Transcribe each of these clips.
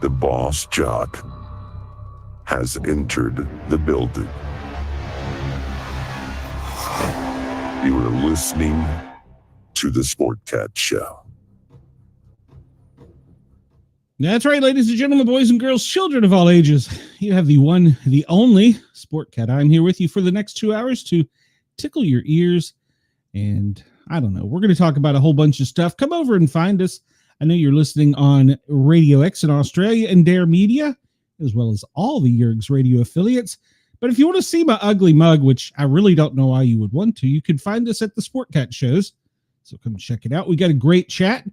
The boss jock has entered the building. You are listening to the Sportcat Show. That's right, ladies and gentlemen, boys and girls, children of all ages. You have the one, the only Sportcat. I'm here with you for the next 2 hours to tickle your ears. And I don't know, we're going to talk about a whole bunch of stuff. Come over and find us. I know you're listening on Radio X in Australia and Dare Media, as well as all the Yerg's radio affiliates. But if you want to see my ugly mug, which I really don't know why you would want to, you can find us at the Sportcat shows. So come check it out. We got a great chat.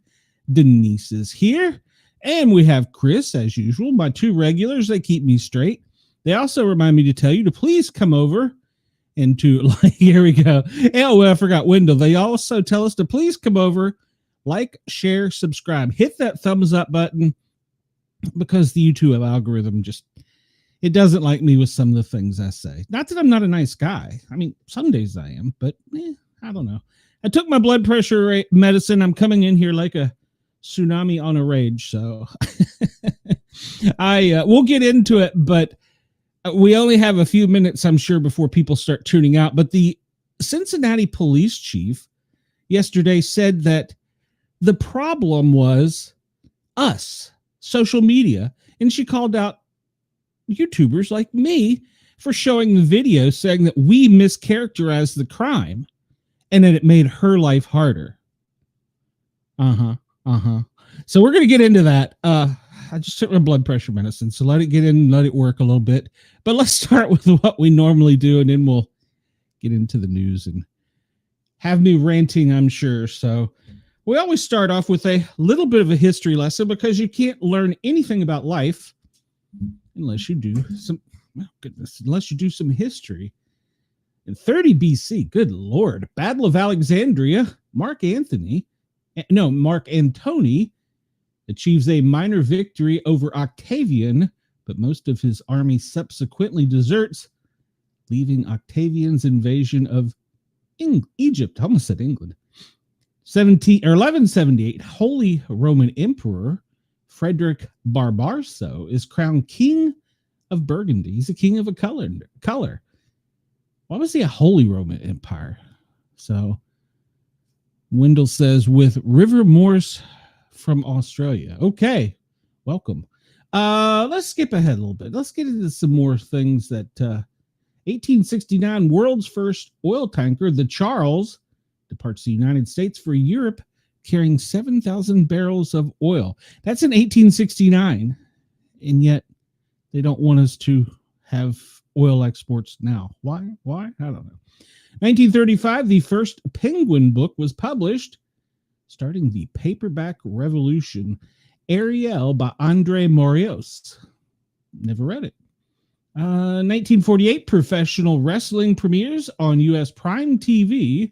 Denise is here. And we have Chris, as usual, my two regulars. They keep me straight. They also remind me to tell you to please come over and to, here we go. Oh, well, I forgot Wendell. They also tell us to please come over, like, share, subscribe. Hit that thumbs up button because the YouTube algorithm just, it doesn't like me with some of the things I say. Not that I'm not a nice guy. I mean, some days I am, but I don't know. I took my blood pressure medicine. I'm coming in here like a tsunami on a rage. So we'll get into it, but we only have a few minutes, I'm sure, before people start tuning out. But the Cincinnati police chief yesterday said that the problem was us, social media, and she called out YouTubers like me for showing the video saying that we mischaracterized the crime and that it made her life harder. So we're going to get into that. I just took my blood pressure medicine, so let it get in, let it work a little bit. But let's start with what we normally do, and then we'll get into the news and have me ranting, I'm sure. So we always start off with a little bit of a history lesson because you can't learn anything about life unless you do some, oh goodness, unless you do some history. In 30 BC, good Lord, Battle of Alexandria, Mark Antony achieves a minor victory over Octavian, but most of his army subsequently deserts, leaving Octavian's invasion of Egypt. I almost said England. 1178, Holy Roman Emperor Frederick Barbarossa is crowned King of Burgundy. He's a king of a color. Why was he a Holy Roman Empire? So Wendell says, with River Morse from Australia. Okay, welcome. Let's skip ahead a little bit. Let's get into some more things that 1869, world's first oil tanker, the Charles, departs the United States for Europe, carrying 7,000 barrels of oil. That's in 1869, and yet they don't want us to have oil exports now. Why? I don't know. 1935, the first Penguin book was published, starting the paperback revolution. Ariel by Andre Morios. Never read it. 1948, professional wrestling premieres on U.S. Prime TV.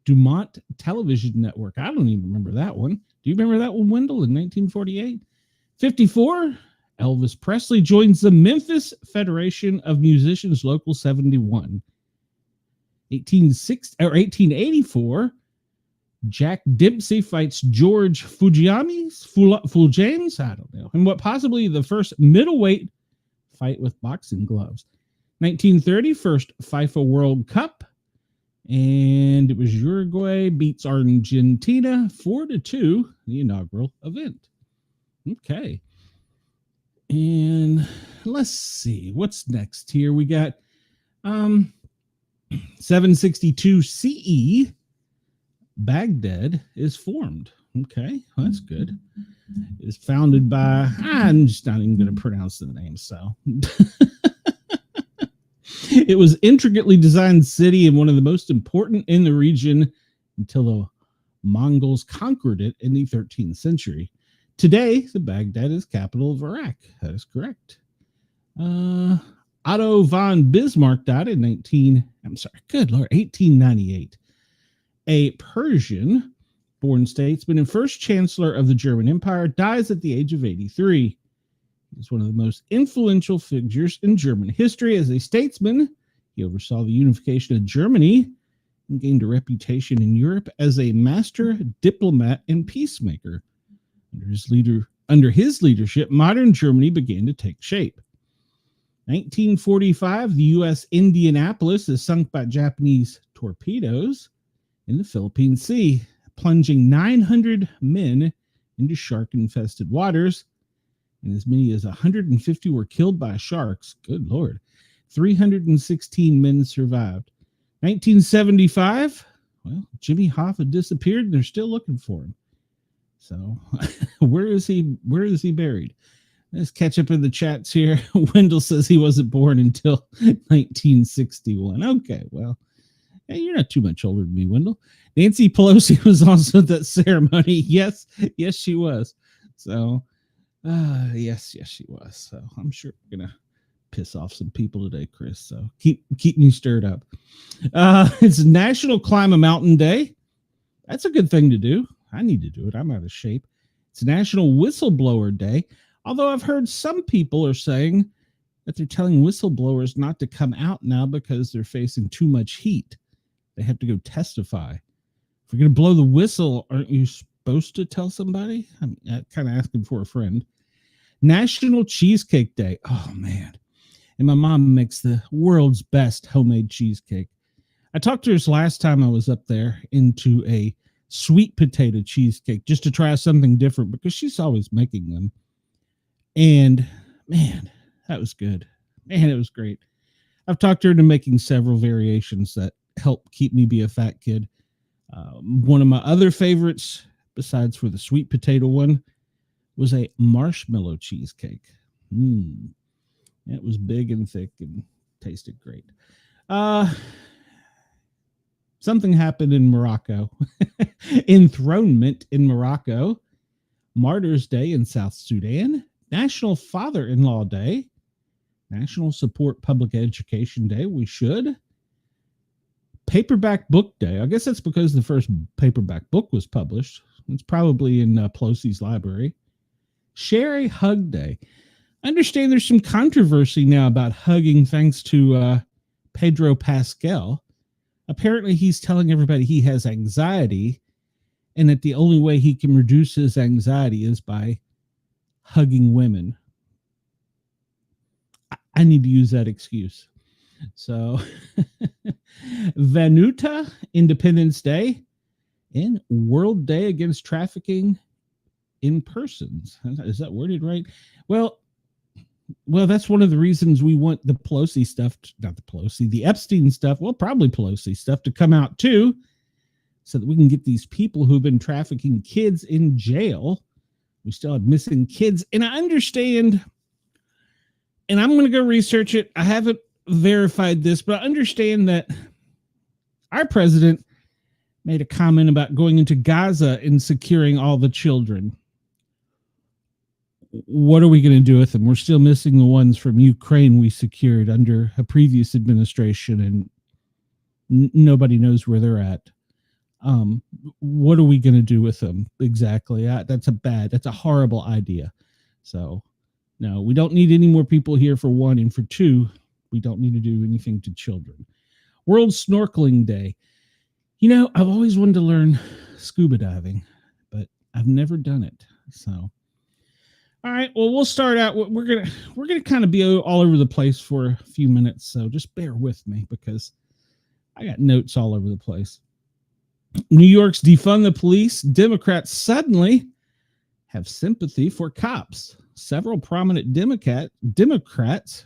Dumont Television Network. I don't even remember that one. Do you remember that one, Wendell, in 1948? 54, Elvis Presley joins the Memphis Federation of Musicians Local 71. 1884, Jack Dempsey fights George Fuljames, I don't know, in what possibly the first middleweight fight with boxing gloves. 1930, first FIFA World Cup, and it was Uruguay beats Argentina 4-2, the inaugural event. Okay. And let's see, what's next here? We got 762 CE, Baghdad is formed. Okay, well, that's good. It's founded by, I'm just not even going to pronounce the name, so. It was intricately designed city and one of the most important in the region until the Mongols conquered it in the 13th century. Today, the Baghdad is capital of Iraq. That is correct. Otto von Bismarck died in 1898. A Persian-born statesman and first chancellor of the German Empire dies at the age of 83. He's one of the most influential figures in German history. As a statesman, he oversaw the unification of Germany and gained a reputation in Europe as a master diplomat and peacemaker. Under his under his leadership, modern Germany began to take shape. 1945, the U.S. Indianapolis is sunk by Japanese torpedoes in the Philippine Sea, plunging 900 men into shark-infested waters, and as many as 150 were killed by sharks. Good Lord. 316 men survived. 1975, well, Jimmy Hoffa disappeared, and they're still looking for him. So, where is he buried? Let's catch up in the chats here. Wendell says he wasn't born until 1961. Okay, well, hey, you're not too much older than me, Wendell. Nancy Pelosi was also at that ceremony. Yes, she was. So, yes, she was. So I'm sure we're gonna piss off some people today, Chris. So keep me stirred up. It's National Climb a Mountain Day. That's a good thing to do. I need to do it. I'm out of shape. It's National Whistleblower Day. Although I've heard some people are saying that they're telling whistleblowers not to come out now because they're facing too much heat. They have to go testify. If you're going to blow the whistle, aren't you supposed to tell somebody? I'm kind of asking for a friend. National Cheesecake Day. Oh, man. And my mom makes the world's best homemade cheesecake. I talked to her last time I was up there into a sweet potato cheesecake just to try something different because she's always making them. And man, that was good. Man, it was great. I've talked her into making several variations that help keep me be a fat kid. One of my other favorites, besides for the sweet potato one, was a marshmallow cheesecake. It was big and thick and tasted great. Something happened in Morocco. Enthronement in Morocco. Martyrs Day in South Sudan. National Father-in-Law Day. National Support Public Education Day. We should. Paperback Book Day. I guess that's because the first paperback book was published. It's probably in Pelosi's library. Share a Hug Day. I understand there's some controversy now about hugging thanks to Pedro Pascal. Apparently he's telling everybody he has anxiety and that the only way he can reduce his anxiety is by hugging women. I need to use that excuse. So, Vanuatu Independence Day and World Day Against Trafficking in Persons. Is that worded right? Well, that's one of the reasons we want the Pelosi stuff, the Epstein stuff, well, probably Pelosi stuff to come out too, so that we can get these people who've been trafficking kids in jail. We still have missing kids. And I understand, and I'm going to go research it. I haven't verified this, but I understand that our president made a comment about going into Gaza and securing all the children. What are we going to do with them? We're still missing the ones from Ukraine we secured under a previous administration, and nobody knows where they're at. What are we going to do with them exactly? That's a horrible idea. So, no, we don't need any more people here for one, and for two, we don't need to do anything to children. World Snorkeling Day. You know, I've always wanted to learn scuba diving, but I've never done it. So, all right, well, we'll start out. We're gonna kind of be all over the place for a few minutes, so just bear with me because I got notes all over the place. New York's defund the police. Democrats suddenly have sympathy for cops. Several prominent Democrats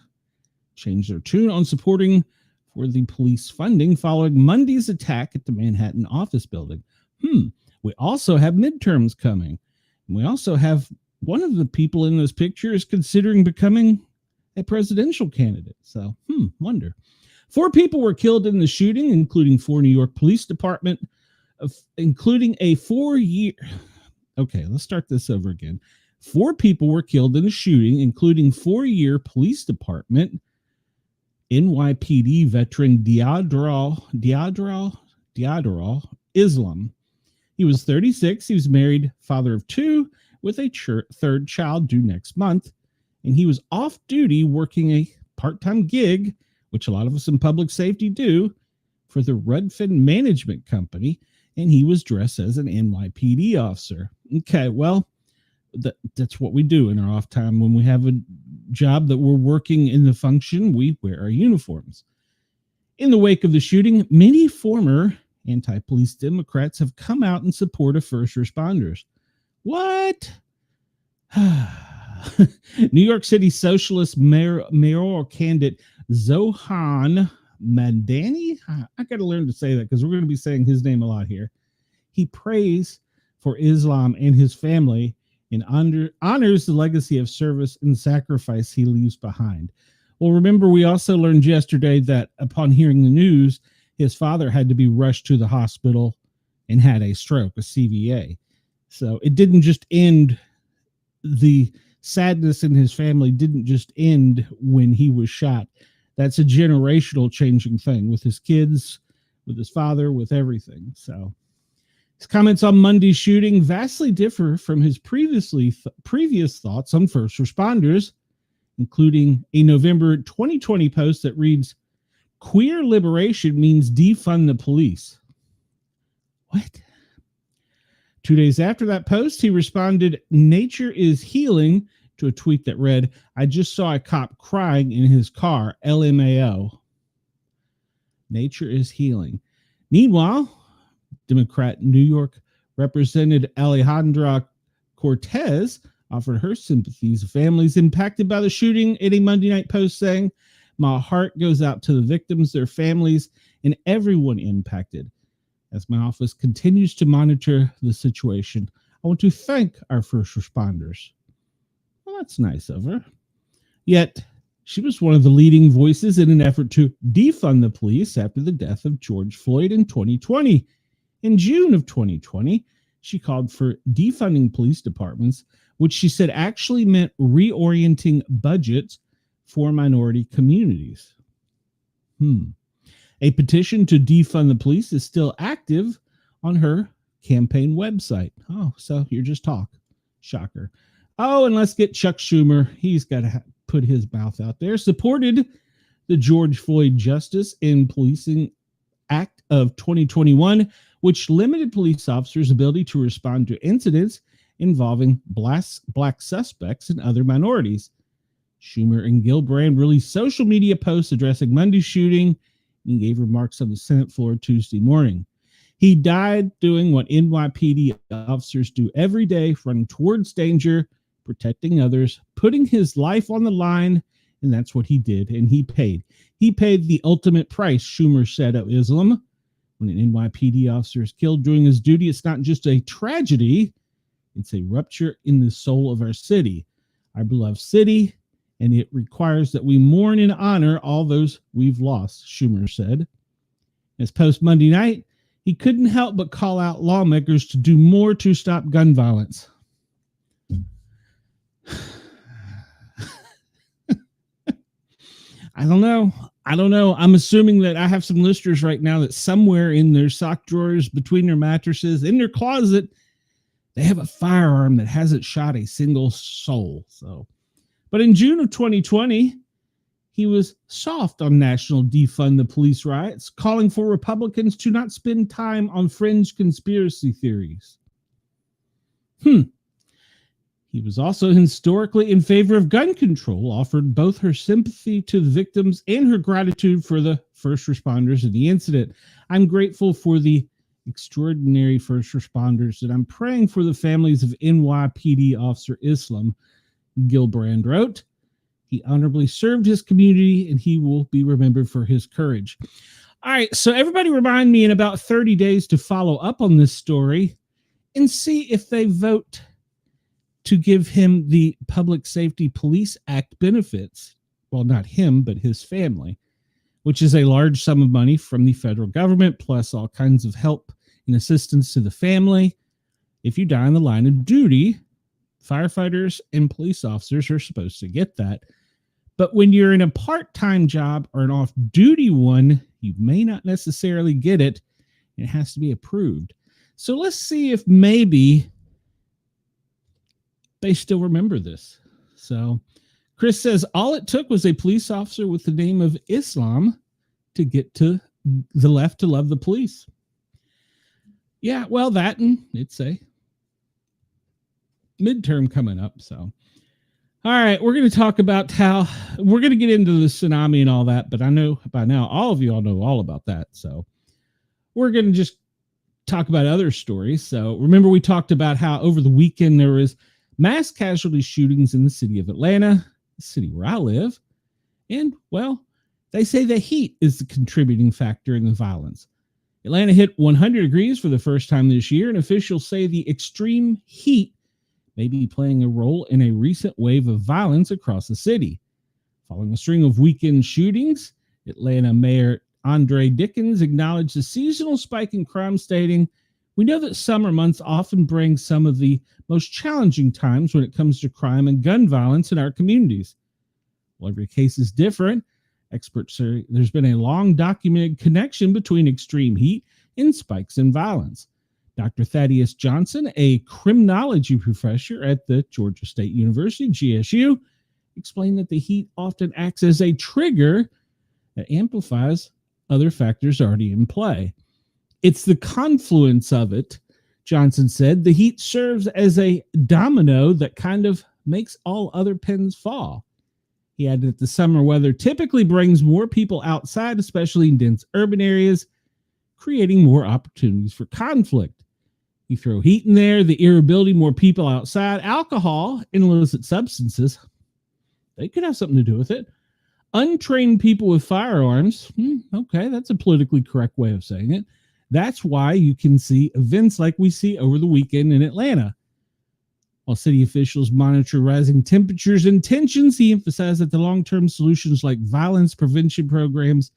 changed their tune on supporting for the police funding following Monday's attack at the Manhattan office building. We also have midterms coming. We also have one of the people in this picture is considering becoming a presidential candidate. So, wonder. 4 people were killed in the shooting, including 4 New York Police Department, including a 4-year... Okay, let's start this over again. 4 people were killed in the shooting, including 4-year Police Department NYPD veteran Diadral Islam. He was 36. He was married, father of 2, with a third child due next month. And he was off duty working a part-time gig, which a lot of us in public safety do, for the Redfin Management Company. And he was dressed as an NYPD officer. Okay, well, that's what we do in our off time. When we have a job that we're working in the function, we wear our uniforms. In the wake of the shooting, many former anti-police Democrats have come out in support of first responders. What? New York City Socialist mayoral candidate Zohan Madani. I got to learn to say that because we're going to be saying his name a lot here. He prays for Islam and his family and honors the legacy of service and sacrifice he leaves behind. Well, remember, we also learned yesterday that upon hearing the news, his father had to be rushed to the hospital and had a stroke, a CVA. So it didn't just end, the sadness in his family didn't just end when he was shot. That's a generational changing thing with his kids, with his father, with everything. So his comments on Monday's shooting vastly differ from his previous thoughts on first responders, including a November 2020 post that reads, "Queer liberation means defund the police." What? 2 days after that post, he responded, "Nature is healing," to a tweet that read, "I just saw a cop crying in his car, LMAO." Nature is healing. Meanwhile, Democrat New York Representative Alejandra Cortez offered her sympathies to families impacted by the shooting in a Monday night post saying, "My heart goes out to the victims, their families, and everyone impacted. As my office continues to monitor the situation, I want to thank our first responders." Well, that's nice of her. Yet, she was one of the leading voices in an effort to defund the police after the death of George Floyd in 2020. In June of 2020, she called for defunding police departments, which she said actually meant reorienting budgets for minority communities. A petition to defund the police is still active on her campaign website. Oh, so you're just talk. Shocker. Oh, and let's get Chuck Schumer. He's got to put his mouth out there. Supported the George Floyd Justice in Policing Act of 2021, which limited police officers' ability to respond to incidents involving black suspects and other minorities. Schumer and Gillibrand released social media posts addressing Monday's shooting and gave remarks on the Senate floor Tuesday morning. He died doing what NYPD officers do every day, running towards danger, protecting others, putting his life on the line, and that's what he did, and he paid. He paid the ultimate price, Schumer said of Islam. When an NYPD officer is killed doing his duty, it's not just a tragedy, it's a rupture in the soul of our city, our beloved city, and it requires that we mourn and honor all those we've lost, Schumer said. As post Monday night, he couldn't help but call out lawmakers to do more to stop gun violence. I don't know. I'm assuming that I have some listeners right now that somewhere in their sock drawers, between their mattresses, in their closet, they have a firearm that hasn't shot a single soul. But in June of 2020, he was soft on national defund the police riots, calling for Republicans to not spend time on fringe conspiracy theories. He was also historically in favor of gun control, offered both her sympathy to the victims and her gratitude for the first responders in the incident. "I'm grateful for the extraordinary first responders, and I'm praying for the families of NYPD officer Islam," Gillibrand wrote. "He honorably served his community, and he will be remembered for his courage." All right, so everybody remind me in about 30 days to follow up on this story and see if they vote to give him the Public Safety Police Act benefits. Well, not him, but his family, which is a large sum of money from the federal government, plus all kinds of help and assistance to the family. If you die in the line of duty, firefighters and police officers are supposed to get that. But when you're in a part-time job or an off-duty one, you may not necessarily get it. It has to be approved. So let's see if maybe they still remember this. So Chris says, all it took was a police officer with the name of Islam to get to the left to love the police. Yeah, well, that and it's a midterm coming up. So, all right, we're going to talk about how we're going to get into the tsunami and all that, but I know by now all of you all know all about that. So we're going to just talk about other stories. So remember, we talked about how over the weekend there was mass casualty shootings in the city of Atlanta, the city where I live. And, well, they say the heat is the contributing factor in the violence. Atlanta hit 100 degrees for the first time this year, and officials say the extreme heat may be playing a role in a recent wave of violence across the city. Following a string of weekend shootings, Atlanta Mayor Andre Dickens acknowledged the seasonal spike in crime, stating, "We know that summer months often bring some of the most challenging times when it comes to crime and gun violence in our communities. While every case is different, experts say there's been a long documented connection between extreme heat and spikes in violence." Dr. Thaddeus Johnson, a criminology professor at the Georgia State University, GSU, explained that the heat often acts as a trigger that amplifies other factors already in play. "It's the confluence of it," Johnson said. "The heat serves as a domino that kind of makes all other pins fall." He added that the summer weather typically brings more people outside, especially in dense urban areas, creating more opportunities for conflict. You throw heat in there, the irritability, more people outside, alcohol, and illicit substances, they could have something to do with it. Untrained people with firearms, okay, that's a politically correct way of saying it. That's why you can see events like we see over the weekend in Atlanta. While city officials monitor rising temperatures and tensions, he emphasized that the long-term solutions like violence prevention programs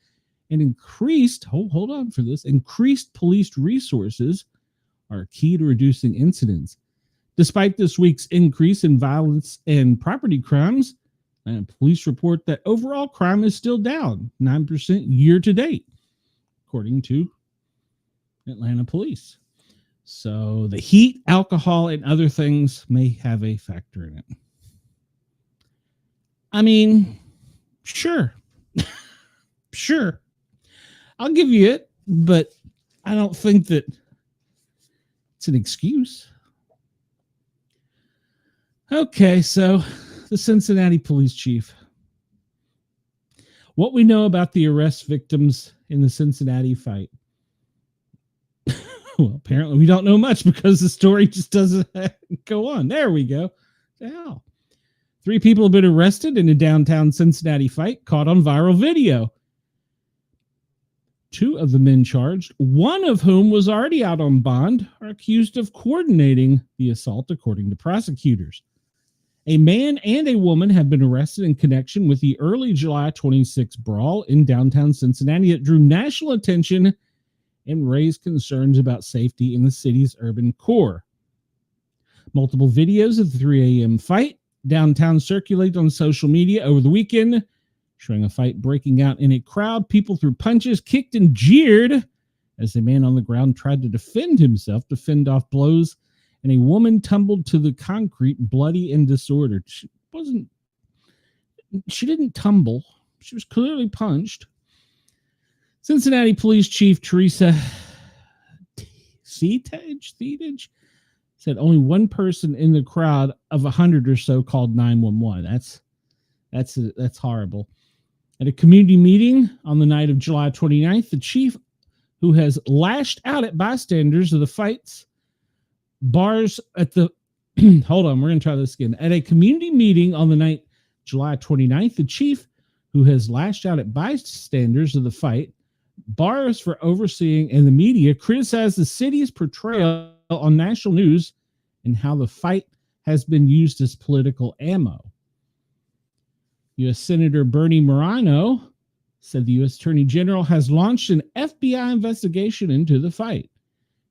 and increased police resources are key to reducing incidents. Despite this week's increase in violence and property crimes, police report that overall crime is still down 9% year to date, according to Atlanta police. So the heat, alcohol, and other things may have a factor in it. I mean, sure. Sure. I'll give you it, but I don't think that it's an excuse. Okay, so the Cincinnati police chief. What we know about the arrest victims in the Cincinnati fight. Well, apparently we don't know much because the story just doesn't go on. There we go. Hell. 3 people have been arrested in a downtown Cincinnati fight caught on viral video. 2 of the men charged, one of whom was already out on bond, are accused of coordinating the assault, according to prosecutors. A man and a woman have been arrested in connection with the early July 26 brawl in downtown Cincinnati that drew national attention and raised concerns about safety in the city's urban core. Multiple videos of the 3 a.m. fight downtown circulated on social media over the weekend, showing a fight breaking out in a crowd. People threw punches, kicked, and jeered as the man on the ground tried to defend himself to fend off blows, and a woman tumbled to the concrete, bloody and disordered. She didn't tumble. She was clearly punched. Cincinnati Police Chief Teresa Thetage said only one person in the crowd of 100 or so called 911. That's horrible. At a community meeting on the night of July 29th, the chief, who has lashed out at bystanders of the fights, bars at the hold on, we're going to try this again. At a community meeting on the night July 29th, the chief, who has lashed out at bystanders of the fight, bars for overseeing, and the media criticized the city's portrayal on national news and how the fight has been used as political ammo. U.S. Senator Bernie Moreno said the U.S. Attorney General has launched an FBI investigation into the fight.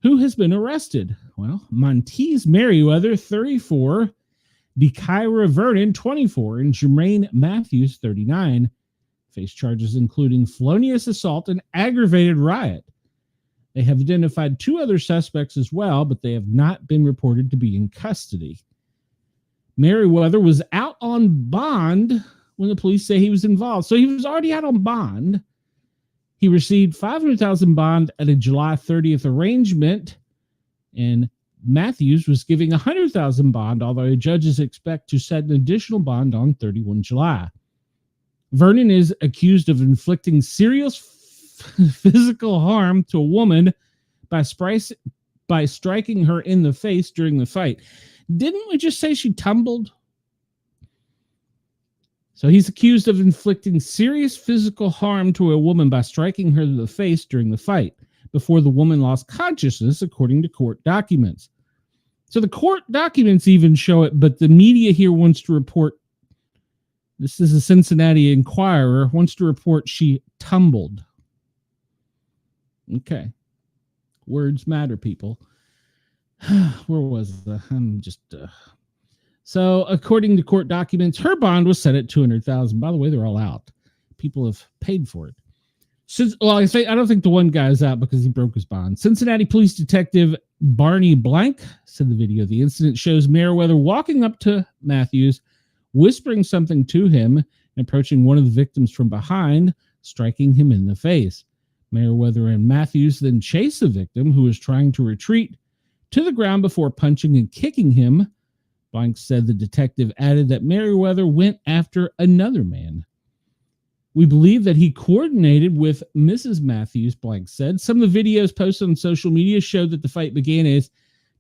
Who has been arrested? Well, Montez Merriweather, 34, DeKyra Vernon, 24, and Jermaine Matthews, 39, face charges including felonious assault and aggravated riot. They have identified 2 other suspects as well, but they have not been reported to be in custody. Merriweather was out on bond when the police say he was involved. So he was already out on bond. He received $500,000 bond at a July 30th arrangement, and Matthews was giving $100,000 bond, although judges expect to set an additional bond on 31 July. Vernon is accused of inflicting serious physical harm to a woman by striking her in the face during the fight. Didn't we just say she tumbled? So he's accused of inflicting serious physical harm to a woman by striking her in the face during the fight before the woman lost consciousness, according to court documents. So the court documents even show it, but the media here wants to report, this is a Cincinnati Enquirer, wants to report she tumbled. Okay. Words matter, people. Where was the, So, according to court documents, her bond was set at $200,000. By the way, they're all out. People have paid for it. I don't think the one guy is out because he broke his bond. Cincinnati Police Detective Barney Blank said the video of the incident shows Meriwether walking up to Matthews, whispering something to him, and approaching one of the victims from behind, striking him in the face. Meriwether and Matthews then chase the victim, who was trying to retreat, to the ground before punching and kicking him. Blank said the detective added that Meriwether went after another man. We believe that he coordinated with Mrs. Matthews, Blank said. Some of the videos posted on social media showed that the fight began as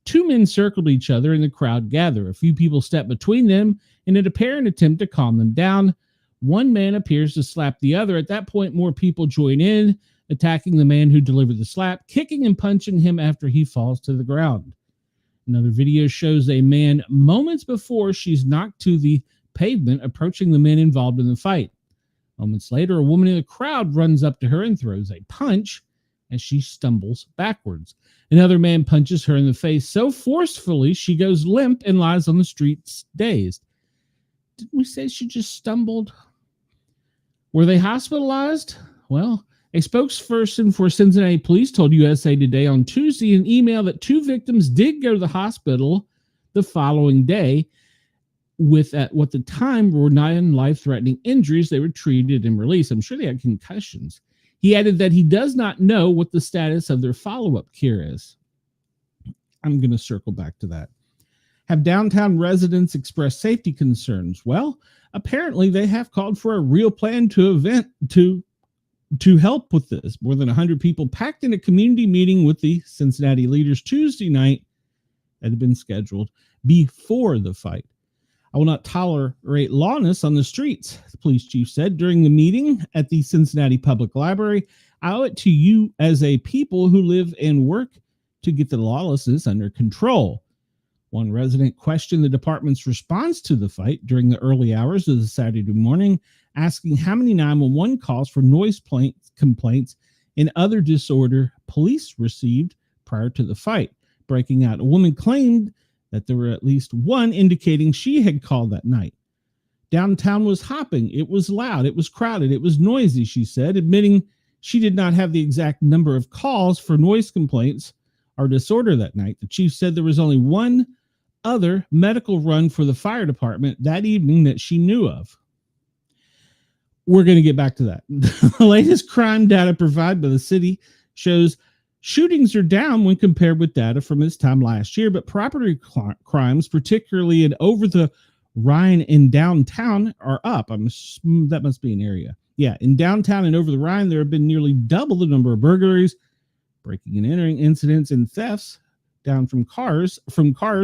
two men circled each other and the crowd gathered. A few people stepped between them in an apparent attempt to calm them down. One man appears to slap the other. At that point, more people join in, attacking the man who delivered the slap, kicking and punching him after he falls to the ground. Another video shows a man moments before she's knocked to the pavement approaching the men involved in the fight. Moments later, a woman in the crowd runs up to her and throws a punch as she stumbles backwards. Another man punches her in the face so forcefully she goes limp and lies on the streets dazed. Didn't we say she just stumbled? Were they hospitalized? Well, a spokesperson for Cincinnati Police told USA Today on Tuesday in an email that two victims did go to the hospital the following day with, at what the time were non-life-threatening injuries. They were treated and released. I'm sure they had concussions. He added that he does not know what the status of their follow-up care is. I'm going to circle back to that. Have downtown residents expressed safety concerns? Well, apparently they have called for a real plan to help with this. More than 100 people packed in a community meeting with the Cincinnati leaders Tuesday night that had been scheduled before the fight. I will not tolerate lawlessness on the streets, the police chief said during the meeting at the Cincinnati Public Library. I owe it to you as a people who live and work to get the lawlessness under control. One resident questioned the department's response to the fight during the early hours of the Saturday morning, asking how many 911 calls for noise complaints and other disorder police received prior to the fight breaking out. A woman claimed that there were at least one indicating she had called that night. Downtown was hopping. It was loud. It was crowded. It was noisy, she said, admitting she did not have the exact number of calls for noise complaints or disorder that night. The chief said there was only one other medical run for the fire department that evening that she knew of. We're going to get back to that. The latest crime data provided by the city shows shootings are down when compared with data from this time last year, but property crimes, particularly in over the Rhine and downtown, are up. That must be an area. Yeah, in downtown and over the Rhine, there have been nearly double the number of burglaries, breaking and entering incidents, and thefts down from cars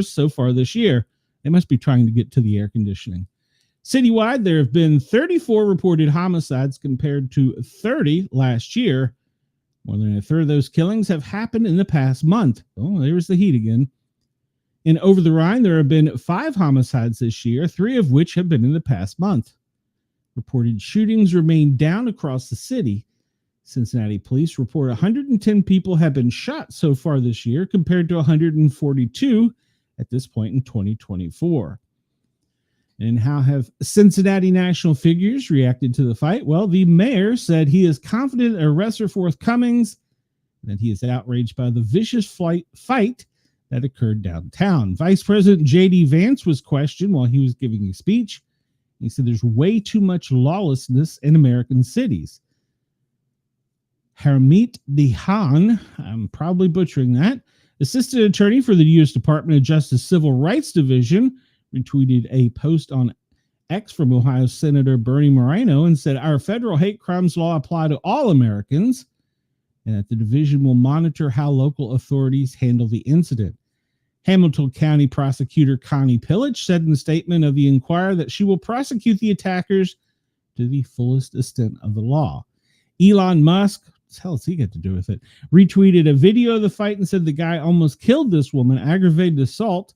so far this year. They must be trying to get to the air conditioning. Citywide, there have been 34 reported homicides compared to 30 last year. More than a third of those killings have happened in the past month. Oh, there's the heat again. And over the Rhine, there have been 5 homicides this year, 3 of which have been in the past month. Reported shootings remain down across the city. Cincinnati police report 110 people have been shot so far this year, compared to 142 at this point in 2024. And how have Cincinnati national figures reacted to the fight? Well, the mayor said he is confident arrests are forthcoming, and that he is outraged by the vicious fight that occurred downtown. Vice President J.D. Vance was questioned while he was giving a speech. He said there's way too much lawlessness in American cities. Harmeet Dehan, I'm probably butchering that, Assistant Attorney for the U.S. Department of Justice Civil Rights Division retweeted a post on X from Ohio Senator Bernie Moreno and said, "Our federal hate crimes law apply to all Americans, and that the division will monitor how local authorities handle the incident." Hamilton County Prosecutor Connie Pillage said in the statement of the Inquirer that she will prosecute the attackers to the fullest extent of the law. Elon Musk, what the hell does he get to do with it, retweeted a video of the fight and said the guy almost killed this woman, aggravated assault.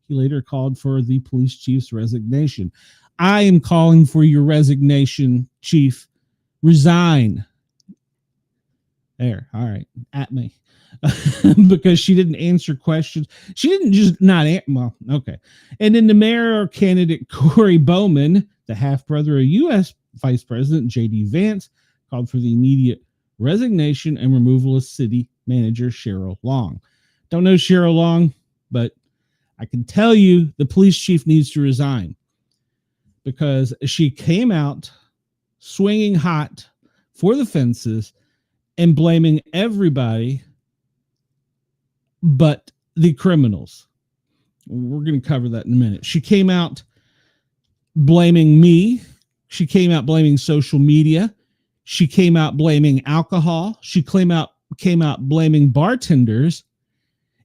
He later called for the police chief's resignation. I am calling for your resignation, Chief. Resign. There, all right, at me. Because she didn't answer questions. She didn't just not answer. Well, okay. And then the mayor candidate, Corey Bowman, the half-brother of U.S. Vice President J.D. Vance, called for the immediate resignation and removal of city manager Cheryl Long. Don't know Cheryl Long, but I can tell you the police chief needs to resign because she came out swinging hot for the fences and blaming everybody but the criminals. We're going to cover that in a minute. She came out blaming me. She came out blaming social media. She came out blaming alcohol. She came out blaming bartenders.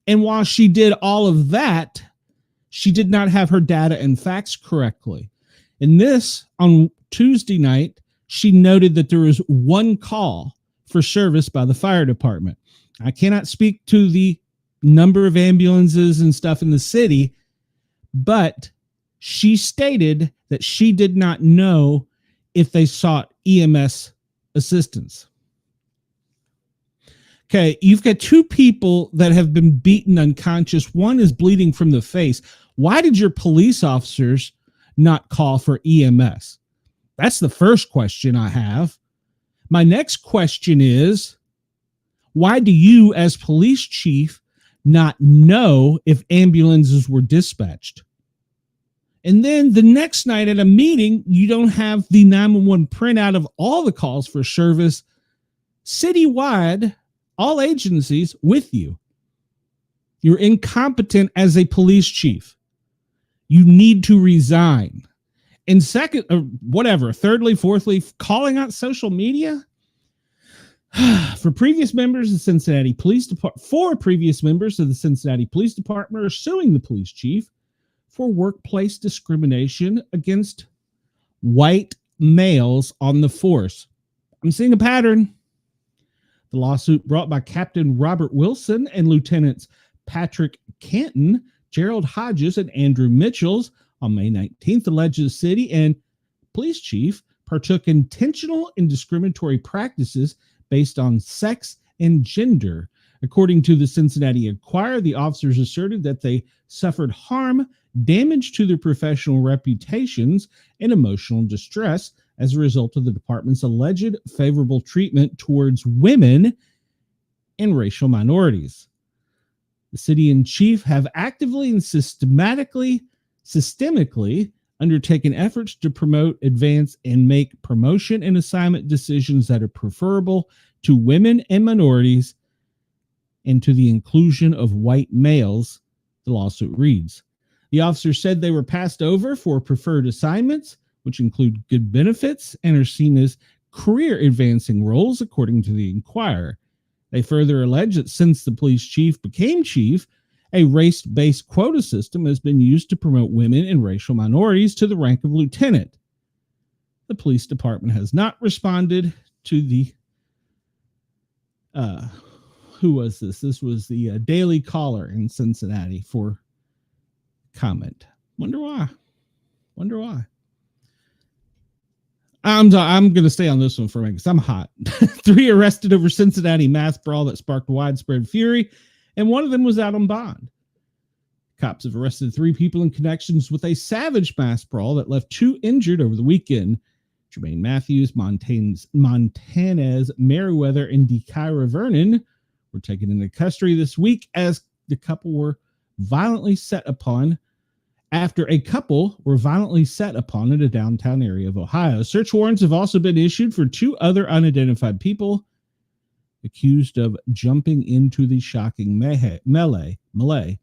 And while she did all of that, she did not have her data and facts correctly. In this, on Tuesday night, she noted that there was one call for service by the fire department. I cannot speak to the number of ambulances and stuff in the city, but she stated that she did not know if they sought EMS assistance. Okay, you've got two people that have been beaten unconscious. One is bleeding from the face. Why did your police officers not call for EMS? That's the first question I have. My next question is, why do you as police chief not know if ambulances were dispatched? And then the next night at a meeting, you don't have the 911 printout of all the calls for service citywide, all agencies with you. You're incompetent as a police chief. You need to resign. And second, or whatever, thirdly, fourthly, calling out social media. For previous members of the Cincinnati Police Department, four previous members of the Cincinnati Police Department are suing the police chief for workplace discrimination against white males on the force. I'm seeing a pattern. The lawsuit brought by Captain Robert Wilson and Lieutenants Patrick Canton, Gerald Hodges, and Andrew Mitchells on May 19th alleges the city and police chief partook in intentional and discriminatory practices based on sex and gender. According to the Cincinnati Enquirer, the officers asserted that they suffered harm, damage to their professional reputations, and emotional distress as a result of the department's alleged favorable treatment towards women and racial minorities. The city and chief have actively and systemically undertaken efforts to promote, advance, and make promotion and assignment decisions that are preferable to women and minorities and to the inclusion of white males, the lawsuit reads. The officers said they were passed over for preferred assignments, which include good benefits and are seen as career-advancing roles, according to the Enquirer. They further allege that since the police chief became chief, a race-based quota system has been used to promote women and racial minorities to the rank of lieutenant. The police department has not responded to the, who was this? This was the Daily Caller in Cincinnati for comment. Wonder why. I'm going to stay on this one for a minute because I'm hot. 3 arrested over Cincinnati mass brawl that sparked widespread fury, and one of them was out on bond. Cops have arrested 3 people in connections with a savage mass brawl that left 2 injured over the weekend. Jermaine Matthews, Montanez Merriweather, and DeKyra Vernon were taken into custody this week as the couple were violently set upon after a couple were violently set upon in a downtown area of Ohio. Search warrants have also been issued for 2 other unidentified people. accused of jumping into the shocking melee.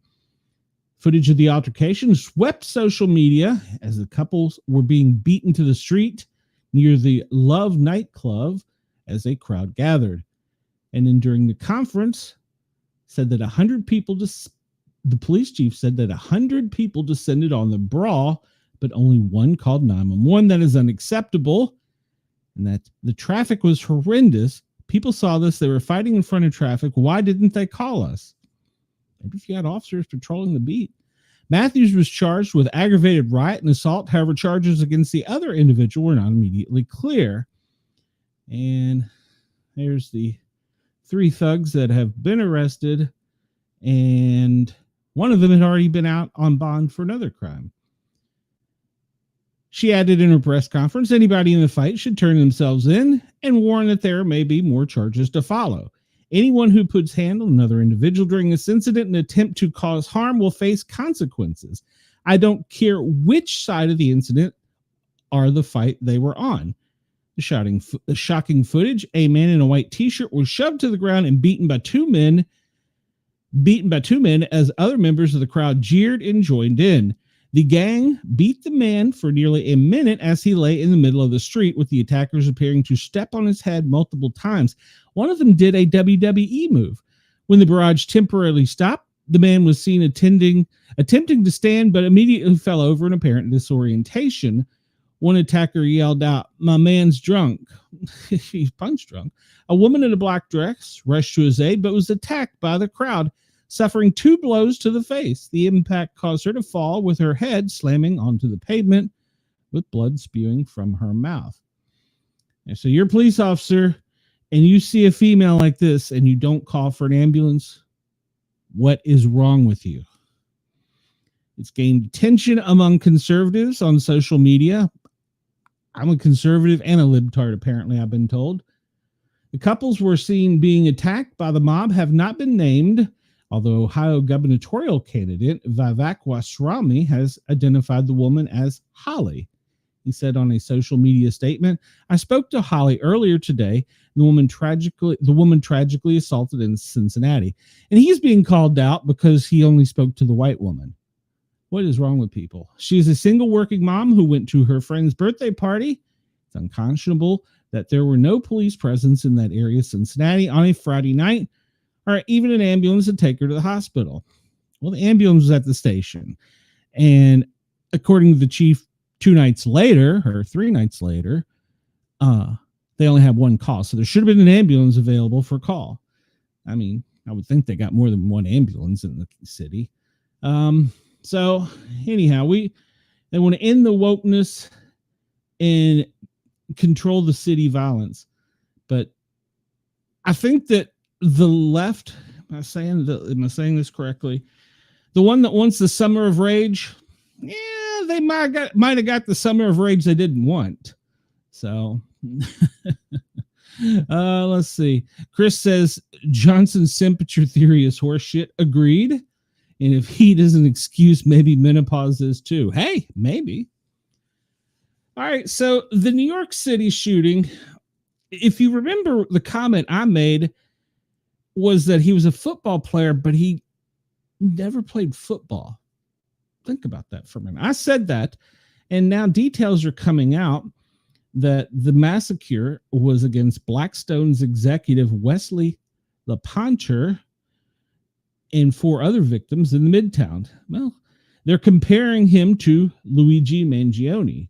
Footage of the altercation swept social media as the couples were being beaten to the street near the Love nightclub as a crowd gathered. And then during the conference, said that 100 people, the police chief said that 100 people descended on the Brawl, but only one called 911. That is unacceptable. And that the traffic was horrendous. People saw this. They were fighting in front of traffic. Why didn't they call us? Maybe if you had officers patrolling the beat. Matthews was charged with aggravated riot and assault. However, charges against the other individual were not immediately clear. And there's the 3 thugs that have been arrested. And one of them had already been out on bond for another crime. She added in her press conference, anybody in the fight should turn themselves in and warn that there may be more charges to follow. Anyone who puts hand on another individual during this incident and attempt to cause harm will face consequences. I don't care which side of the incident or the fight they were on. The shocking footage, a man in a white t-shirt was shoved to the ground and beaten by two men as other members of the crowd jeered and joined in. The gang beat the man for nearly a minute as he lay in the middle of the street, with the attackers appearing to step on his head multiple times. One of them did a WWE move. When the barrage temporarily stopped, the man was seen attempting to stand, but immediately fell over in apparent disorientation. One attacker yelled out, "My man's drunk." He's punch drunk. A woman in a black dress rushed to his aid, but was attacked by the crowd, suffering 2 blows to the face. The impact caused her to fall, with her head slamming onto the pavement, with blood spewing from her mouth. And so you're a police officer, and you see a female like this, and you don't call for an ambulance. What is wrong with you? It's gained attention among conservatives on social media. I'm a conservative and a libtard, apparently, I've been told. The couples were seen being attacked by the mob have not been named, although Ohio gubernatorial candidate Vivek Ramaswamy has identified the woman as Holly. He said on a social media statement, "I spoke to Holly earlier today. The woman tragically assaulted in Cincinnati." And he's being called out because he only spoke to the white woman. What is wrong with people? She is a single working mom who went to her friend's birthday party. It's unconscionable that there were no police presence in that area of Cincinnati on a Friday night, or even an ambulance to take her to the hospital. Well, the ambulance was at the station. And according to the chief, 2 nights later, or 3 nights later, they only had 1 call. So there should have been an ambulance available for call. I mean, I would think they got more than 1 ambulance in the city. So anyhow, they want to end the wokeness and control the city violence. But I think that the left, am I saying this correctly? The one that wants the summer of rage, yeah, they might have got the summer of rage they didn't want. So let's see. Chris says Johnson's temperature theory is horseshit. Agreed. And if heat is an excuse, maybe menopause is too. Hey, maybe. All right. So the New York City shooting, if you remember, the comment I made was that he was a football player, but he never played football. Think about that for a minute. I said that, and now details are coming out that the massacre was against Blackstone's executive Wesley LePonter and 4 other victims in the Midtown. Well, they're comparing him to Luigi Mangione.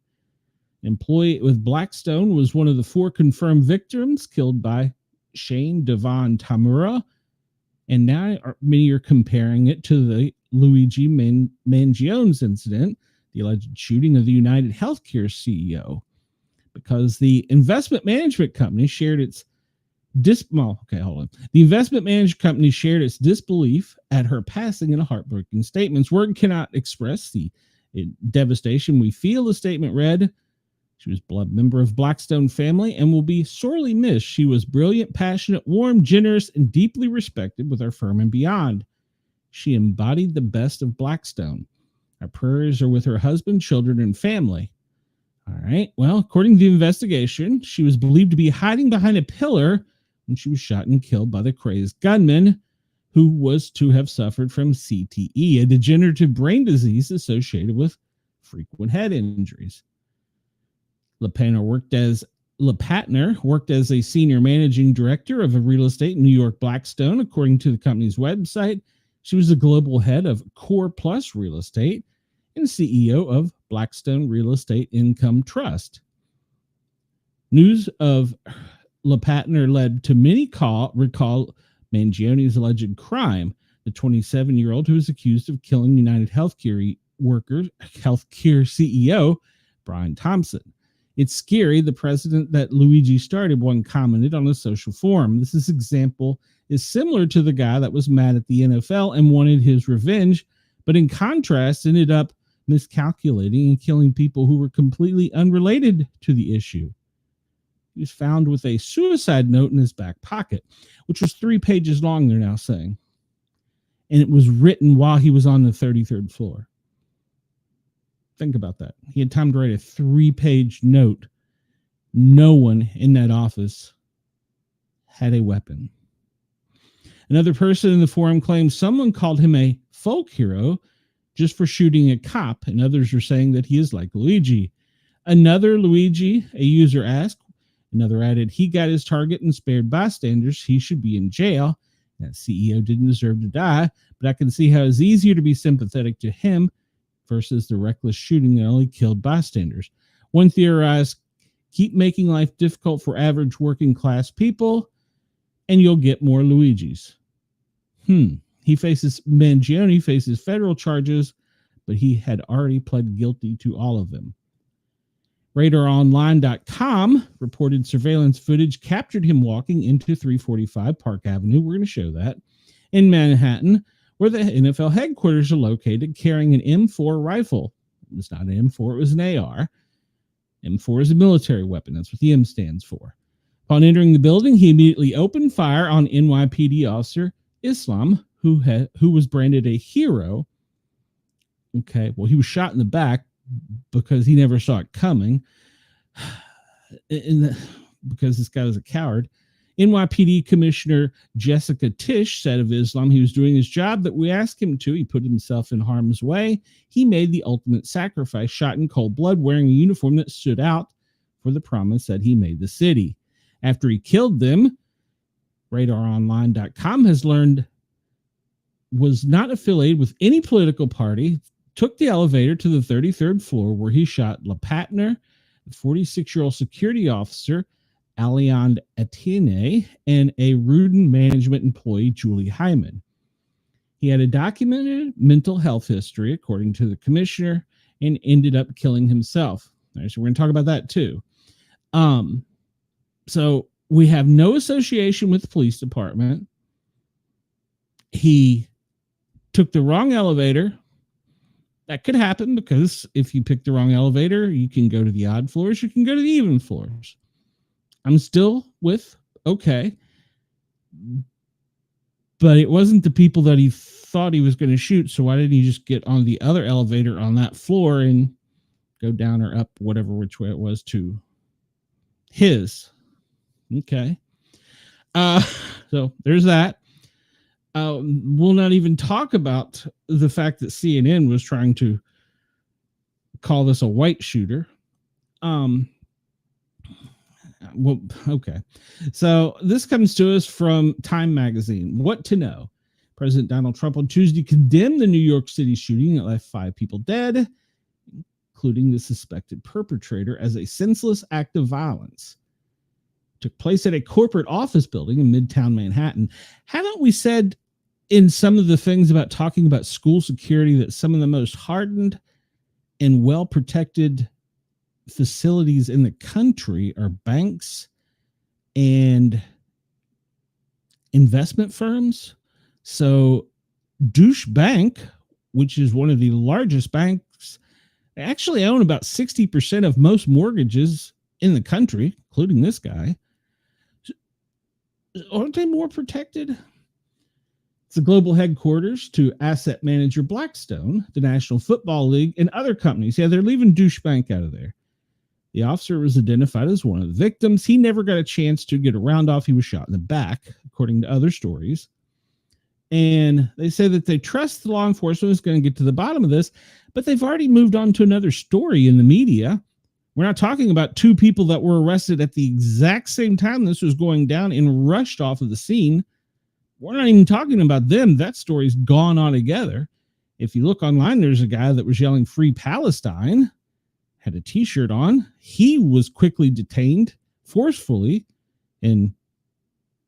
Employee with Blackstone was one of the 4 confirmed victims killed by Shane Devon Tamura, and now many are comparing it to the Luigi Mangione's incident, the alleged shooting of the United Healthcare CEO, because the investment management company shared its The investment management company shared its disbelief at her passing in a heartbreaking statement. Word cannot express the devastation we feel, the statement read. She was a blood member of Blackstone family and will be sorely missed. She was brilliant, passionate, warm, generous, and deeply respected with our firm and beyond. She embodied the best of Blackstone. Our prayers are with her husband, children, and family. All right. Well, according to the investigation, she was believed to be hiding behind a pillar when she was shot and killed by the crazed gunman who was to have suffered from CTE, a degenerative brain disease associated with frequent head injuries. LePatner worked as a senior managing director of a real estate in New York Blackstone. According to the company's website, she was the global head of Core Plus Real Estate and CEO of Blackstone Real Estate Income Trust. News of LePatner led to many recall Mangione's alleged crime. The 27-year-old who was accused of killing United Healthcare CEO Brian Thompson. It's scary, the president that Luigi started, one commented on a social forum. This example is similar to the guy that was mad at the NFL and wanted his revenge, but in contrast ended up miscalculating and killing people who were completely unrelated to the issue. He was found with a suicide note in his back pocket, which was 3 pages long, they're now saying. And it was written while he was on the 33rd floor. Think about that. He had time to write a 3-page note. No one in that office had a weapon. Another person in the forum claims someone called him a folk hero just for shooting a cop, and others are saying that he is like Luigi. Another Luigi, a user asked. Another added, he got his target and spared bystanders. He should be in jail. That CEO didn't deserve to die, but I can see how it's easier to be sympathetic to him versus the reckless shooting that only killed bystanders. One theorized, keep making life difficult for average working class people, and you'll get more Luigis. Mangione faces federal charges, but he had already pled guilty to all of them. RadarOnline.com reported surveillance footage captured him walking into 345 Park Avenue. We're going to show that in Manhattan, where the NFL headquarters are located, carrying an M4 rifle. It was not an M4, it was an AR. M4 is a military weapon. That's what the M stands for. Upon entering the building, he immediately opened fire on NYPD officer Islam, who was branded a hero. Okay, well, he was shot in the back because he never saw it coming, because this guy was a coward. NYPD Commissioner Jessica Tisch said of Islam, he was doing his job that we asked him to. He put himself in harm's way. He made the ultimate sacrifice, shot in cold blood, wearing a uniform that stood out for the promise that he made the city. After he killed them, RadarOnline.com has learned was not affiliated with any political party, took the elevator to the 33rd floor where he shot LePatner, a 46-year-old security officer, Aliand Etienne, and a Rudin management employee, Julie Hyman. He had a documented mental health history, according to the commissioner, and ended up killing himself. All right, so we're going to talk about that too. So we have no association with the police department. He took the wrong elevator. That could happen because if you pick the wrong elevator, you can go to the odd floors, you can go to the even floors. I'm still with, okay. But it wasn't the people that he thought he was going to shoot, so why didn't he just get on the other elevator on that floor and go down or up, whatever, which way it was, to his? Okay. So there's that. We'll not even talk about the fact that CNN was trying to call this a white shooter. Well, okay. So this comes to us from Time Magazine. What to know? President Donald Trump on Tuesday condemned the New York City shooting that left 5 people dead, including the suspected perpetrator, as a senseless act of violence. Took place at a corporate office building in Midtown Manhattan. Haven't we said in some of the things about talking about school security that some of the most hardened and well-protected facilities in the country are banks and investment firms? So Deutsche Bank, which is one of the largest banks, actually own about 60% of most mortgages in the country, including this guy. Aren't they more protected? It's the global headquarters to asset manager Blackstone, the National Football League, and other companies. Yeah, they're leaving Deutsche Bank out of there. The officer was identified as one of the victims. He never got a chance to get a round off. He was shot in the back, according to other stories. And they say that they trust the law enforcement is going to get to the bottom of this, but they've already moved on to another story in the media. We're not talking about two people that were arrested at the exact same time this was going down and rushed off of the scene. We're not even talking about them. That story's gone altogether. If you look online, there's a guy that was yelling "Free Palestine," had a t-shirt on. He was quickly detained forcefully and